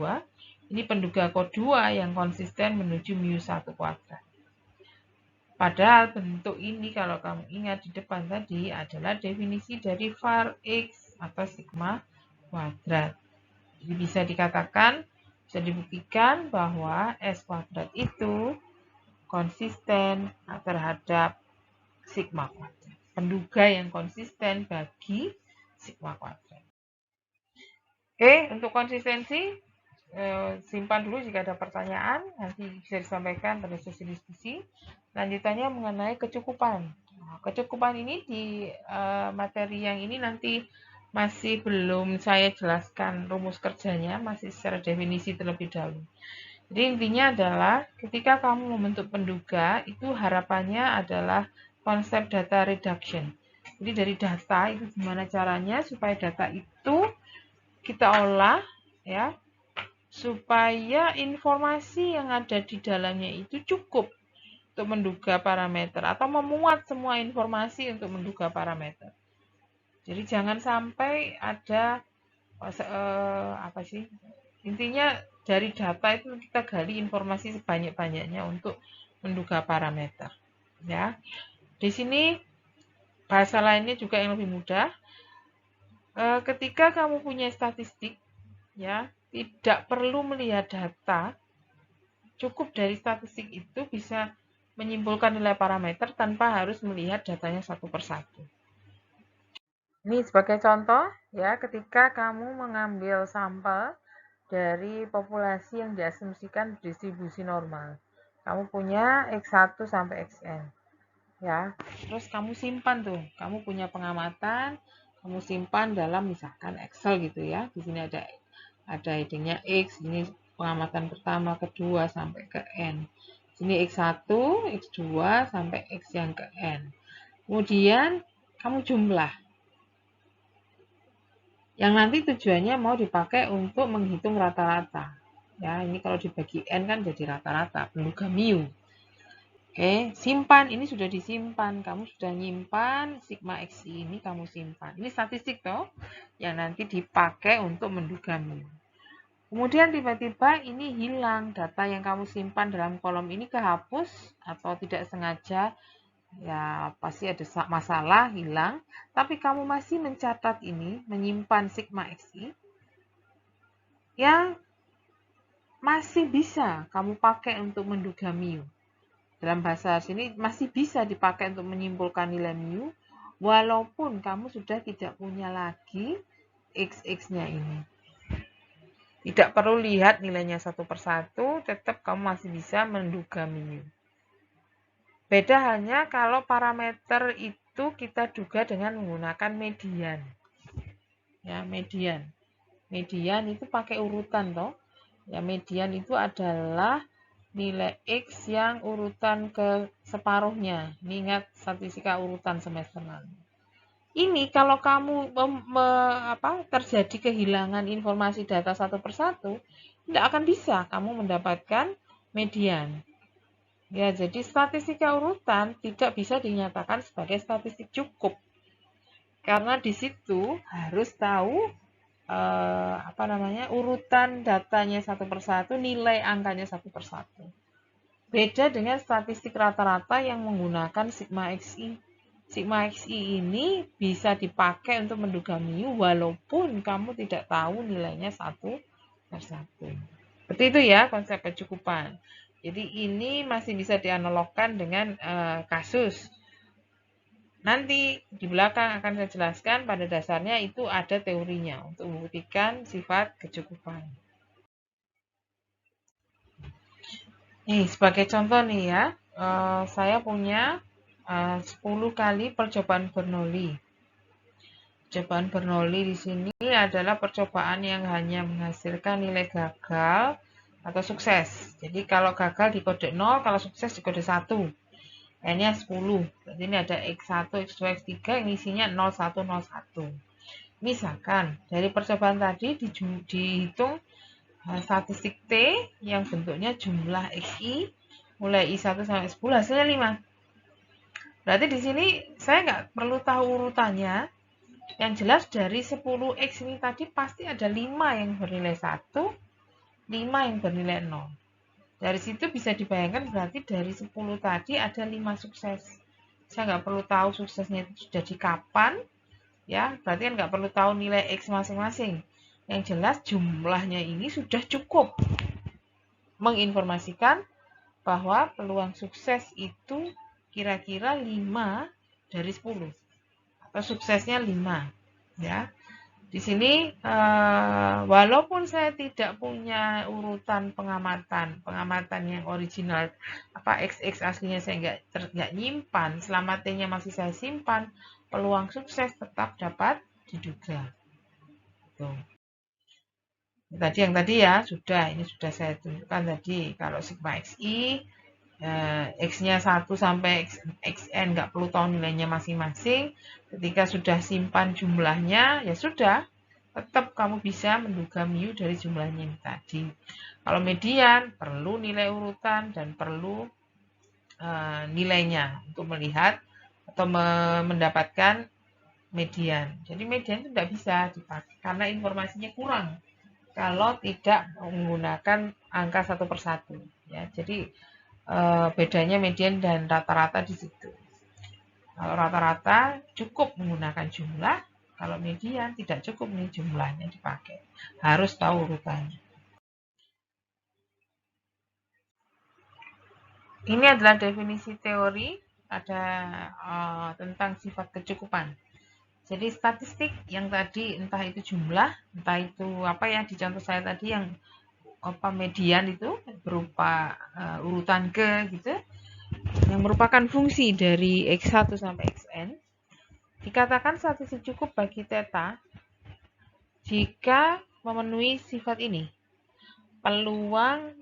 S1: Ini penduga kedua yang konsisten menuju mu1 kuadrat. Padahal bentuk ini kalau kamu ingat di depan tadi adalah definisi dari var X atau sigma kuadrat. Jadi bisa dikatakan, bisa dibuktikan bahwa S kuadrat itu konsisten terhadap sigma kuadrat. Penduga yang konsisten bagi sigma kuadrat. Oke, untuk konsistensi, simpan dulu jika ada pertanyaan, nanti bisa disampaikan pada sesi diskusi. Lanjutannya mengenai kecukupan. Kecukupan ini di materi yang ini nanti masih belum saya jelaskan rumus kerjanya, masih secara definisi terlebih dahulu. Jadi intinya adalah ketika kamu membentuk penduga, itu harapannya adalah konsep data reduction. Jadi dari data itu gimana caranya supaya data itu kita olah ya, supaya informasi yang ada di dalamnya itu cukup untuk menduga parameter atau memuat semua informasi untuk menduga parameter. Jadi jangan sampai ada apa sih? Intinya dari data itu kita gali informasi sebanyak-banyaknya untuk menduga parameter. Ya. Di sini bahasa lainnya juga yang lebih mudah. Ketika kamu punya statistik, ya, tidak perlu melihat data, cukup dari statistik itu bisa menyimpulkan nilai parameter tanpa harus melihat datanya satu persatu. Ini sebagai contoh, ya, ketika kamu mengambil sampel dari populasi yang diasumsikan distribusi normal. Kamu punya X1 sampai Xn. Ya, terus kamu simpan tuh. Kamu punya pengamatan, kamu simpan dalam misalkan Excel gitu ya. Di sini ada headingnya X, ini pengamatan pertama, kedua sampai ke N. Sini X1, X2 sampai X yang ke N. Kemudian kamu jumlah. Yang nanti tujuannya mau dipakai untuk menghitung rata-rata. Ya, ini kalau dibagi N kan jadi rata-rata, penduga mu. Oke, simpan. Ini sudah disimpan. Kamu sudah nyimpan sigma XI ini kamu simpan. Ini statistik toh yang nanti dipakai untuk menduga mu. Kemudian tiba-tiba ini hilang. Data yang kamu simpan dalam kolom ini kehapus atau tidak sengaja. Ya, pasti ada masalah, hilang. Tapi kamu masih mencatat ini, menyimpan sigma XI. Yang masih bisa kamu pakai untuk menduga mu. Dalam bahasa sini masih bisa dipakai untuk menyimpulkan nilai mu, walaupun kamu sudah tidak punya lagi XX-nya ini. Tidak perlu lihat nilainya satu persatu, tetap kamu masih bisa menduga mu. Beda hanya kalau parameter itu kita duga dengan menggunakan median. Ya, median. Median itu pakai urutan toh. Ya, median itu adalah nilai X yang urutan ke separuhnya. Ini ingat statistika urutan semester lalu. Ini kalau kamu terjadi kehilangan informasi data satu persatu, tidak akan bisa kamu mendapatkan median. Ya, jadi statistika urutan tidak bisa dinyatakan sebagai statistik cukup. Karena di situ harus tahu urutan datanya satu persatu, nilai angkanya satu persatu. Beda dengan statistik rata-rata yang menggunakan sigma XI. Sigma XI ini bisa dipakai untuk menduga mu walaupun kamu tidak tahu nilainya satu persatu. Seperti itu ya konsep kecukupan. Jadi ini masih bisa dianalogkan dengan kasus. Nanti di belakang akan saya jelaskan pada dasarnya itu ada teorinya untuk membuktikan sifat kecukupan. Nih, sebagai contoh nih ya, saya punya 10 kali percobaan Bernoulli. Percobaan Bernoulli di sini adalah percobaan yang hanya menghasilkan nilai gagal atau sukses. Jadi kalau gagal di kode 0, kalau sukses di kode 1. N-nya 10. Berarti ini ada X1, X2, X3 yang isinya 01, 01. Misalkan dari percobaan tadi dihitung statistik T yang bentuknya jumlah XI mulai I1 sampai 10 hasilnya 5. Berarti di sini saya nggak perlu tahu urutannya. Yang jelas dari 10X ini tadi pasti ada 5 yang bernilai 1, 5 yang bernilai 0. Dari situ bisa dibayangkan berarti dari 10 tadi ada 5 sukses. Saya nggak perlu tahu suksesnya itu sudah di kapan, ya, berarti kan nggak perlu tahu nilai X masing-masing. Yang jelas jumlahnya ini sudah cukup menginformasikan bahwa peluang sukses itu kira-kira 5 dari 10. Atau suksesnya 5. Ya. Di sini walaupun saya tidak punya urutan pengamatan yang original, XX aslinya saya nggak nyimpan, selama T-nya masih saya simpan, peluang sukses tetap dapat diduga. Tuh. Yang tadi ya ini sudah saya tunjukkan tadi. Kalau sigma XI, X-nya 1 sampai XN nggak perlu tahu nilainya masing-masing. Ketika sudah simpan jumlahnya, ya sudah. Tetap kamu bisa menduga mu dari jumlahnya yang tadi. Kalau median, perlu nilai urutan dan perlu nilainya untuk melihat atau mendapatkan median. Jadi median itu tidak bisa dipakai karena informasinya kurang kalau tidak menggunakan angka 1/1. Ya, jadi bedanya median dan rata-rata di situ. Kalau rata-rata cukup menggunakan jumlah, kalau median tidak cukup nih jumlahnya dipakai. Harus tahu urutannya. Ini adalah definisi teori ada tentang sifat kecukupan. Jadi statistik yang tadi entah itu jumlah, entah itu apa ya di contoh saya tadi yang median itu berupa urutan ke gitu, yang merupakan fungsi dari X1 sampai Xn, dikatakan statistik cukup bagi theta jika memenuhi sifat ini. Peluang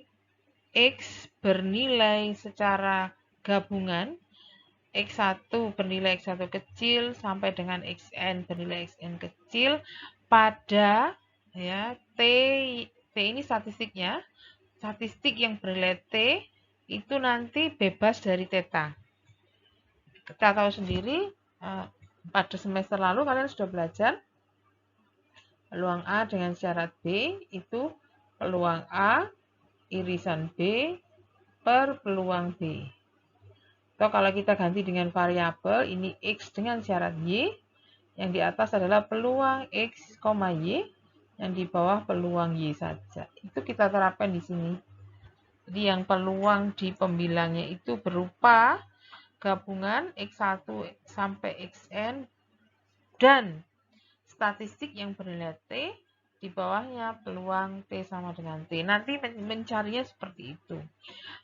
S1: X bernilai secara gabungan, X1 bernilai X1 kecil sampai dengan Xn bernilai Xn kecil pada ya T ini statistiknya. Statistik yang bernilai T itu nanti bebas dari theta. Kita tahu sendiri pada semester lalu kalian sudah belajar peluang A dengan syarat B itu peluang A irisan B per peluang B. Atau kalau kita ganti dengan variabel, ini X dengan syarat Y, yang di atas adalah peluang X, Y, yang di bawah peluang Y saja. Itu kita terapkan di sini. Jadi yang peluang di pembilangnya itu berupa gabungan X1 sampai Xn dan statistik yang bernilai T, di bawahnya peluang T sama dengan T. Nanti mencarinya seperti itu.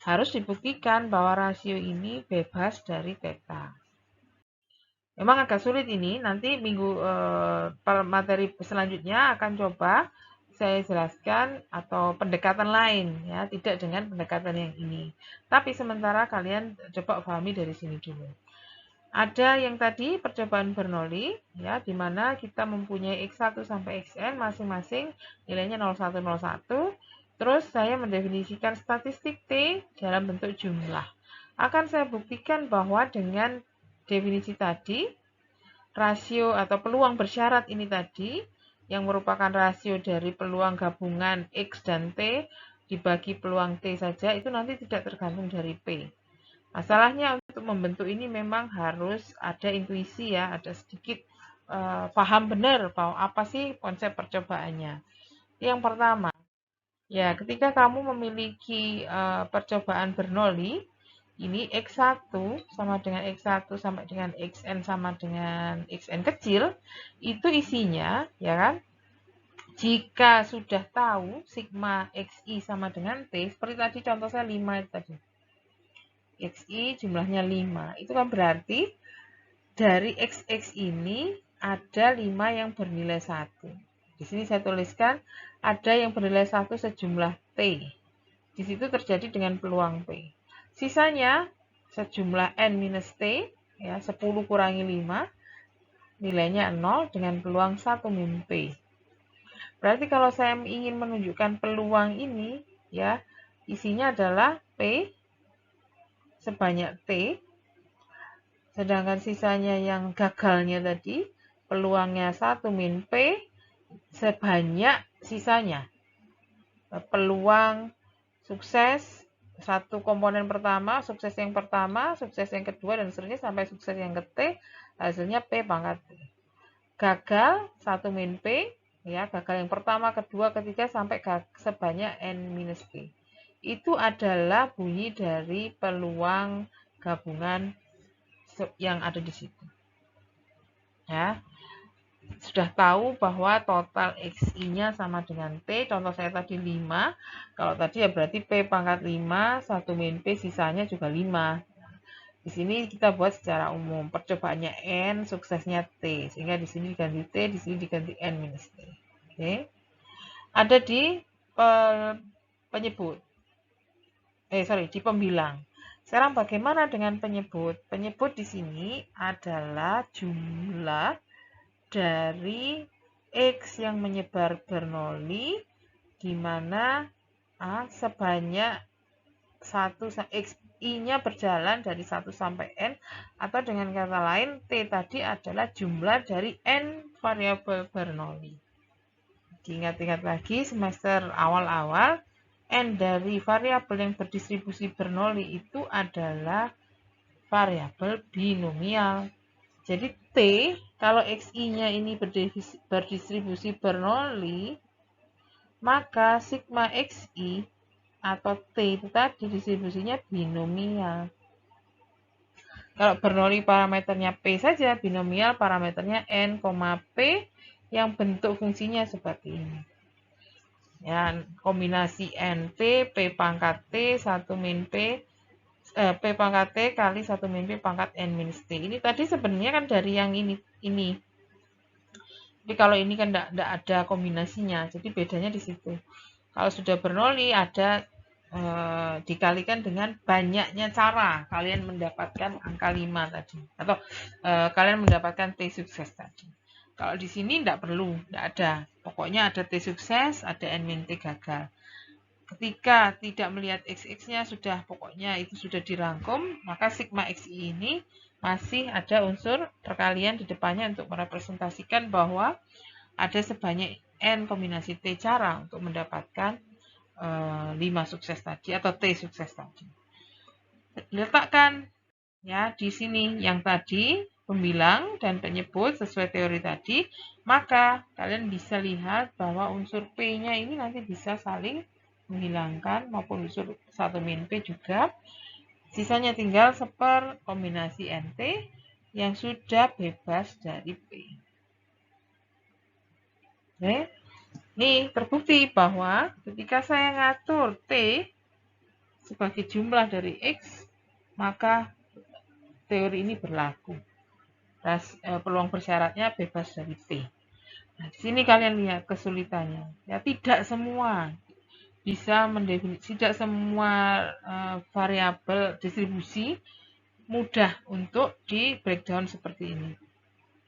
S1: Harus dibuktikan bahwa rasio ini bebas dari theta. Memang agak sulit ini, nanti materi selanjutnya akan coba saya jelaskan atau pendekatan lain, ya, tidak dengan pendekatan yang ini. Tapi sementara kalian coba pahami dari sini dulu. Ada yang tadi percobaan Bernoulli, ya, di mana kita mempunyai X1 sampai Xn masing-masing nilainya 01, 01. Terus saya mendefinisikan statistik T dalam bentuk jumlah. Akan saya buktikan bahwa dengan definisi tadi, rasio atau peluang bersyarat ini tadi, yang merupakan rasio dari peluang gabungan X dan T dibagi peluang T saja, itu nanti tidak tergantung dari P. Masalahnya untuk membentuk ini memang harus ada intuisi ya, ada sedikit paham benar bahwa apa sih konsep percobaannya. Yang pertama, ya ketika kamu memiliki percobaan Bernoulli, ini X1 sama dengan X1 sampai dengan Xn sama dengan Xn kecil, itu isinya, ya kan, jika sudah tahu sigma Xi sama dengan T, seperti tadi contoh saya 5 itu tadi. Xi jumlahnya 5. Itu kan berarti dari XX ini ada 5 yang bernilai 1. Di sini saya tuliskan ada yang bernilai 1 sejumlah T. Di situ terjadi dengan peluang P. Sisanya sejumlah N minus T, ya, 10 kurangi 5, nilainya 0 dengan peluang 1 min P. Berarti kalau saya ingin menunjukkan peluang ini, ya, isinya adalah P sebanyak T, sedangkan sisanya yang gagalnya tadi, peluangnya 1 min P sebanyak sisanya. peluang sukses satu komponen pertama, sukses yang pertama, sukses yang kedua, dan seterusnya sampai sukses yang ke T, hasilnya P pangkat T. Gagal 1 min P, ya, gagal yang pertama, kedua, ketiga, sampai sebanyak N minus P. Itu adalah bunyi dari peluang gabungan yang ada di situ. Ya, sudah tahu bahwa total XI-nya sama dengan T, contoh saya tadi 5, kalau tadi ya berarti P pangkat 5, 1 min P, sisanya juga 5. Di sini kita buat secara umum, percobaannya N, suksesnya T, sehingga di sini diganti T, di sini diganti N minus T. Oke. Ada di penyebut. Di pembilang. Sekarang bagaimana dengan penyebut? Penyebut di sini adalah jumlah dari X yang menyebar Bernoulli, di mana sebanyak 1 XI-nya berjalan dari 1 sampai N, atau dengan kata lain, T tadi adalah jumlah dari N variabel Bernoulli. Diingat-ingat lagi semester awal-awal, N dari variabel yang berdistribusi Bernoulli itu adalah variabel binomial. Jadi T, kalau XI-nya ini berdistribusi Bernoulli, maka sigma XI atau T itu tadi distribusinya binomial. Kalau Bernoulli parameternya P saja, binomial parameternya N, P yang bentuk fungsinya seperti ini. Ya, kombinasi NT, P pangkat T, 1 min P, P pangkat T kali 1 min P pangkat N minus T. Ini tadi sebenarnya kan dari yang ini. Tapi kalau ini kan tidak ada kombinasinya, jadi bedanya di situ. Kalau sudah Bernoulli ada dikalikan dengan banyaknya cara kalian mendapatkan angka 5 tadi. Atau kalian mendapatkan T sukses tadi. Kalau di sini tidak perlu, tidak ada. Pokoknya ada T sukses, ada N min T gagal. Ketika tidak melihat XX-nya pokoknya itu sudah dirangkum, maka sigma XI ini masih ada unsur perkalian di depannya untuk merepresentasikan bahwa ada sebanyak N kombinasi T cara untuk mendapatkan 5 sukses tadi atau T sukses tadi. Letakkan ya di sini yang tadi pembilang dan penyebut sesuai teori tadi, maka kalian bisa lihat bahwa unsur P-nya ini nanti bisa saling menghilangkan maupun unsur 1 min P juga. Sisanya tinggal seper kombinasi NT yang sudah bebas dari P. Oke. Ini terbukti bahwa ketika saya ngatur T sebagai jumlah dari X, maka teori ini berlaku. Peluang bersyaratnya bebas dari T. Nah, di sini kalian lihat kesulitannya. Ya, tidak semua bisa mendefinisikan, tidak semua variabel distribusi mudah untuk di breakdown seperti ini.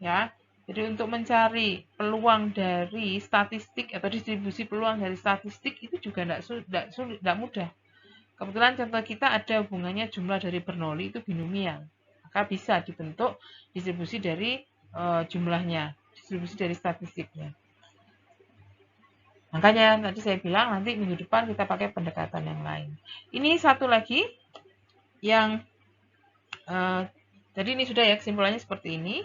S1: Ya, jadi untuk mencari peluang dari statistik atau distribusi peluang dari statistik itu juga tidak mudah. Kebetulan contoh kita ada hubungannya jumlah dari Bernoulli itu binomial, maka bisa dibentuk distribusi dari jumlahnya, distribusi dari statistiknya. Makanya tadi saya bilang nanti minggu depan kita pakai pendekatan yang lain. Ini satu lagi yang jadi ini sudah ya kesimpulannya seperti ini.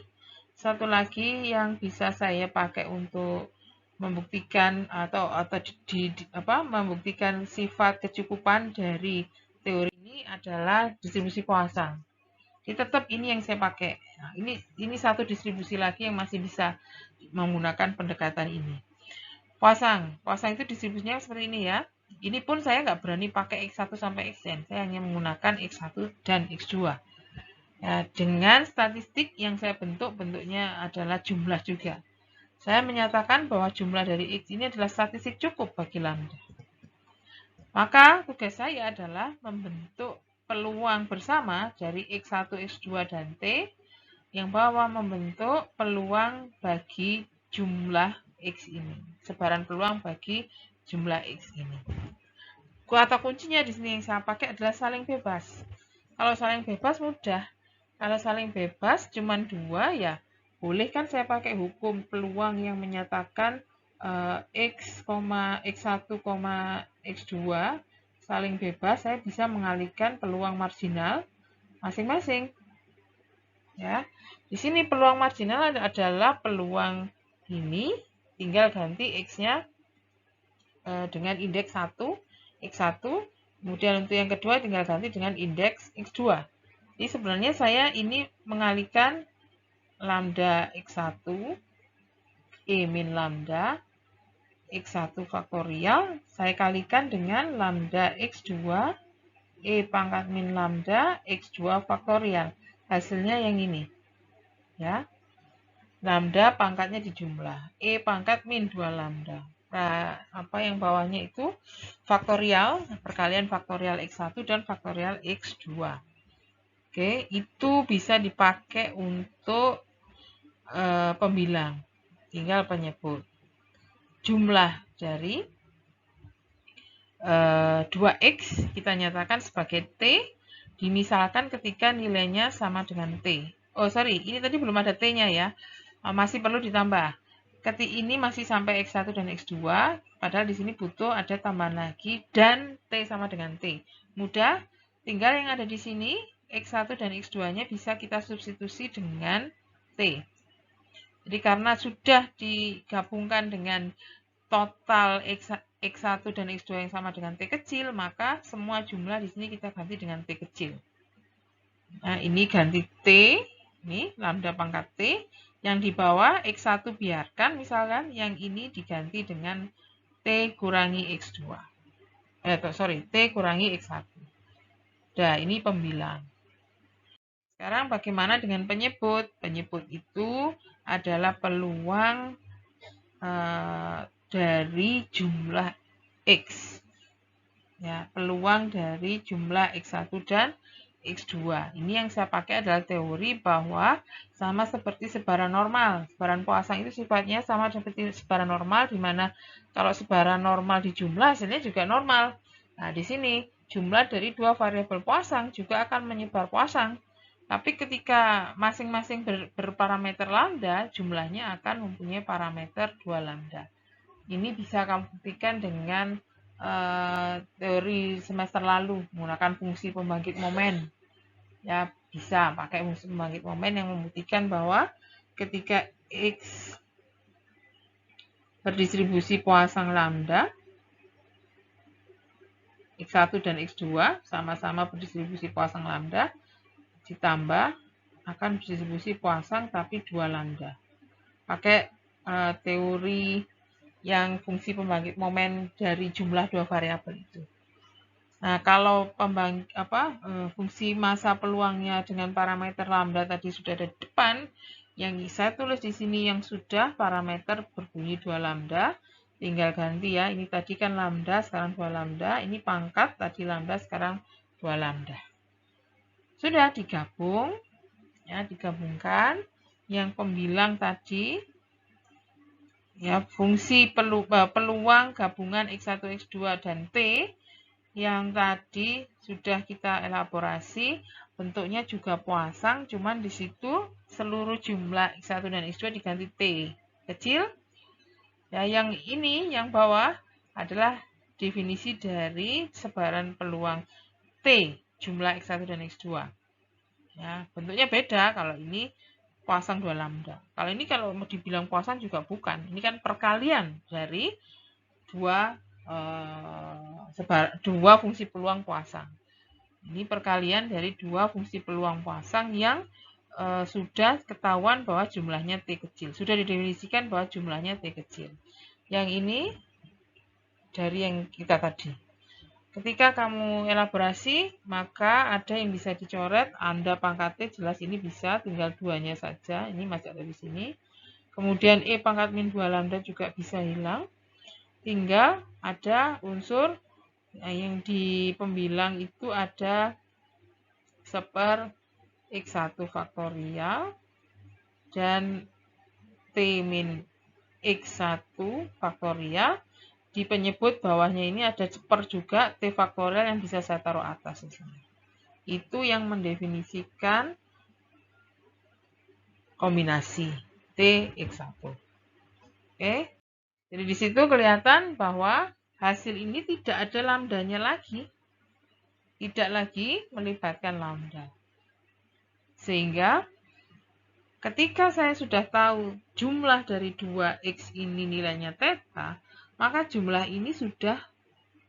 S1: Satu lagi yang bisa saya pakai untuk membuktikan atau membuktikan sifat kecukupan dari teori ini adalah distribusi Poisson. Jadi tetap ini yang saya pakai. Nah, ini satu distribusi lagi yang masih bisa menggunakan pendekatan ini. Poisson itu distribusinya seperti ini ya. Ini pun saya nggak berani pakai X1 sampai Xn. Saya hanya menggunakan X1 dan X2. Ya, dengan statistik yang saya bentuknya adalah jumlah juga. Saya menyatakan bahwa jumlah dari X ini adalah statistik cukup bagi lambda. Maka tugas saya adalah membentuk peluang bersama dari X1, X2, dan T yang bahwa membentuk peluang bagi jumlah X ini. Sebaran peluang bagi jumlah X ini. Kata kuncinya di sini yang saya pakai adalah saling bebas. Kalau saling bebas mudah. Kalau saling bebas cuma 2 ya boleh kan saya pakai hukum peluang yang menyatakan X, X1, X2 saling bebas, saya bisa mengalihkan peluang marginal masing-masing. Ya, di sini peluang marginal adalah peluang ini, tinggal ganti X-nya dengan indeks 1, X1, kemudian untuk yang kedua tinggal ganti dengan indeks X2. Jadi sebenarnya saya ini mengalihkan lambda X1, E min lambda, X1 faktorial, saya kalikan dengan lambda X2, E pangkat min lambda, X2 faktorial. Hasilnya yang ini. Ya. Lambda pangkatnya dijumlah. E pangkat min 2 lambda. Nah, apa yang bawahnya itu faktorial, perkalian faktorial X1 dan faktorial X2. Oke, itu bisa dipakai untuk pembilang. Tinggal penyebut. Jumlah dari 2X kita nyatakan sebagai T, dimisalkan ketika nilainya sama dengan T. Oh, sorry, ini tadi belum ada T-nya ya. Masih perlu ditambah. Ini masih sampai X1 dan X2, padahal di sini butuh ada tambahan lagi, dan T sama dengan T. Mudah, tinggal yang ada di sini, X1 dan X2-nya bisa kita substitusi dengan T. Jadi karena sudah digabungkan dengan total X1 dan X2 yang sama dengan T kecil, maka semua jumlah di sini kita ganti dengan T kecil. Nah, ini ganti T, ini lambda pangkat T, yang di bawah X1 biarkan misalkan, yang ini diganti dengan T kurangi X2. T kurangi X1. Nah, ini pembilang. Sekarang bagaimana dengan penyebut? Penyebut itu adalah peluang dari jumlah X. Ya, peluang dari jumlah X1 dan X2. Ini yang saya pakai adalah teori bahwa sama seperti sebaran normal. Sebaran Poisson itu sifatnya sama seperti sebaran normal, di mana kalau sebaran normal dijumlah hasilnya juga normal. Nah, di sini jumlah dari dua variabel Poisson juga akan menyebar Poisson. Tapi ketika masing-masing berparameter lambda, jumlahnya akan mempunyai parameter 2 lambda. Ini bisa kamu buktikan dengan teori semester lalu menggunakan fungsi pembangkit momen. Ya, bisa pakai fungsi pembangkit momen yang membuktikan bahwa ketika X berdistribusi Poisson lambda, X1 dan X2 sama-sama berdistribusi Poisson lambda, ditambah akan berdistribusi Poisson tapi 2 lambda. Pakai teori yang fungsi pembangkit momen dari jumlah dua variabel itu. Nah, kalau fungsi massa peluangnya dengan parameter lambda tadi sudah ada di depan, yang saya tulis di sini yang sudah parameter berbunyi 2 lambda, tinggal ganti ya. Ini tadi kan lambda, sekarang 2 lambda. Ini pangkat, tadi lambda, sekarang 2 lambda. Sudah digabung, ya, digabungkan. Yang pembilang tadi, ya, fungsi peluang gabungan X1, X2, dan T yang tadi sudah kita elaborasi, bentuknya juga Poisson, cuman di situ seluruh jumlah X1 dan X2 diganti T kecil. Ya, yang ini, yang bawah adalah definisi dari sebaran peluang T, jumlah X1 dan X2. Ya, bentuknya beda, kalau ini Poisson 2 lambda. Kalau mau dibilang Poisson juga bukan. Ini kan perkalian dari dua fungsi peluang Poisson. Ini perkalian dari dua fungsi peluang Poisson yang sudah ketahuan bahwa jumlahnya T kecil. Sudah didefinisikan bahwa jumlahnya T kecil. Yang ini dari yang kita tadi. Ketika kamu elaborasi, maka ada yang bisa dicoret, Anda pangkat T, jelas ini bisa, tinggal duanya saja, ini masih ada di sini. Kemudian E pangkat min 2 lambda juga bisa hilang. Tinggal ada unsur yang di pembilang itu ada seper X1 faktorial dan T min X1 faktorial. Di penyebut bawahnya ini ada ceper juga T faktorial yang bisa saya taruh atas di sini. Itu yang mendefinisikan kombinasi T X1. Oke. Jadi di situ kelihatan bahwa hasil ini tidak ada lambdanya lagi. Tidak lagi melibatkan lambda. Sehingga ketika saya sudah tahu jumlah dari 2X ini nilainya theta, maka jumlah ini sudah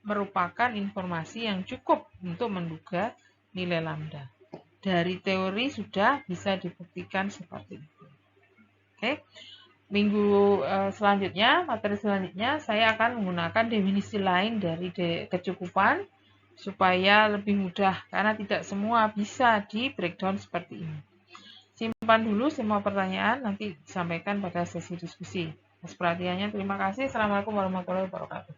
S1: merupakan informasi yang cukup untuk menduga nilai lambda. Dari teori sudah bisa dibuktikan seperti itu. Oke. Minggu selanjutnya, materi selanjutnya, saya akan menggunakan definisi lain dari kecukupan supaya lebih mudah, karena tidak semua bisa di breakdown seperti ini. Simpan dulu semua pertanyaan, nanti disampaikan pada sesi diskusi. Atas perhatiannya, terima kasih. Assalamualaikum warahmatullahi wabarakatuh.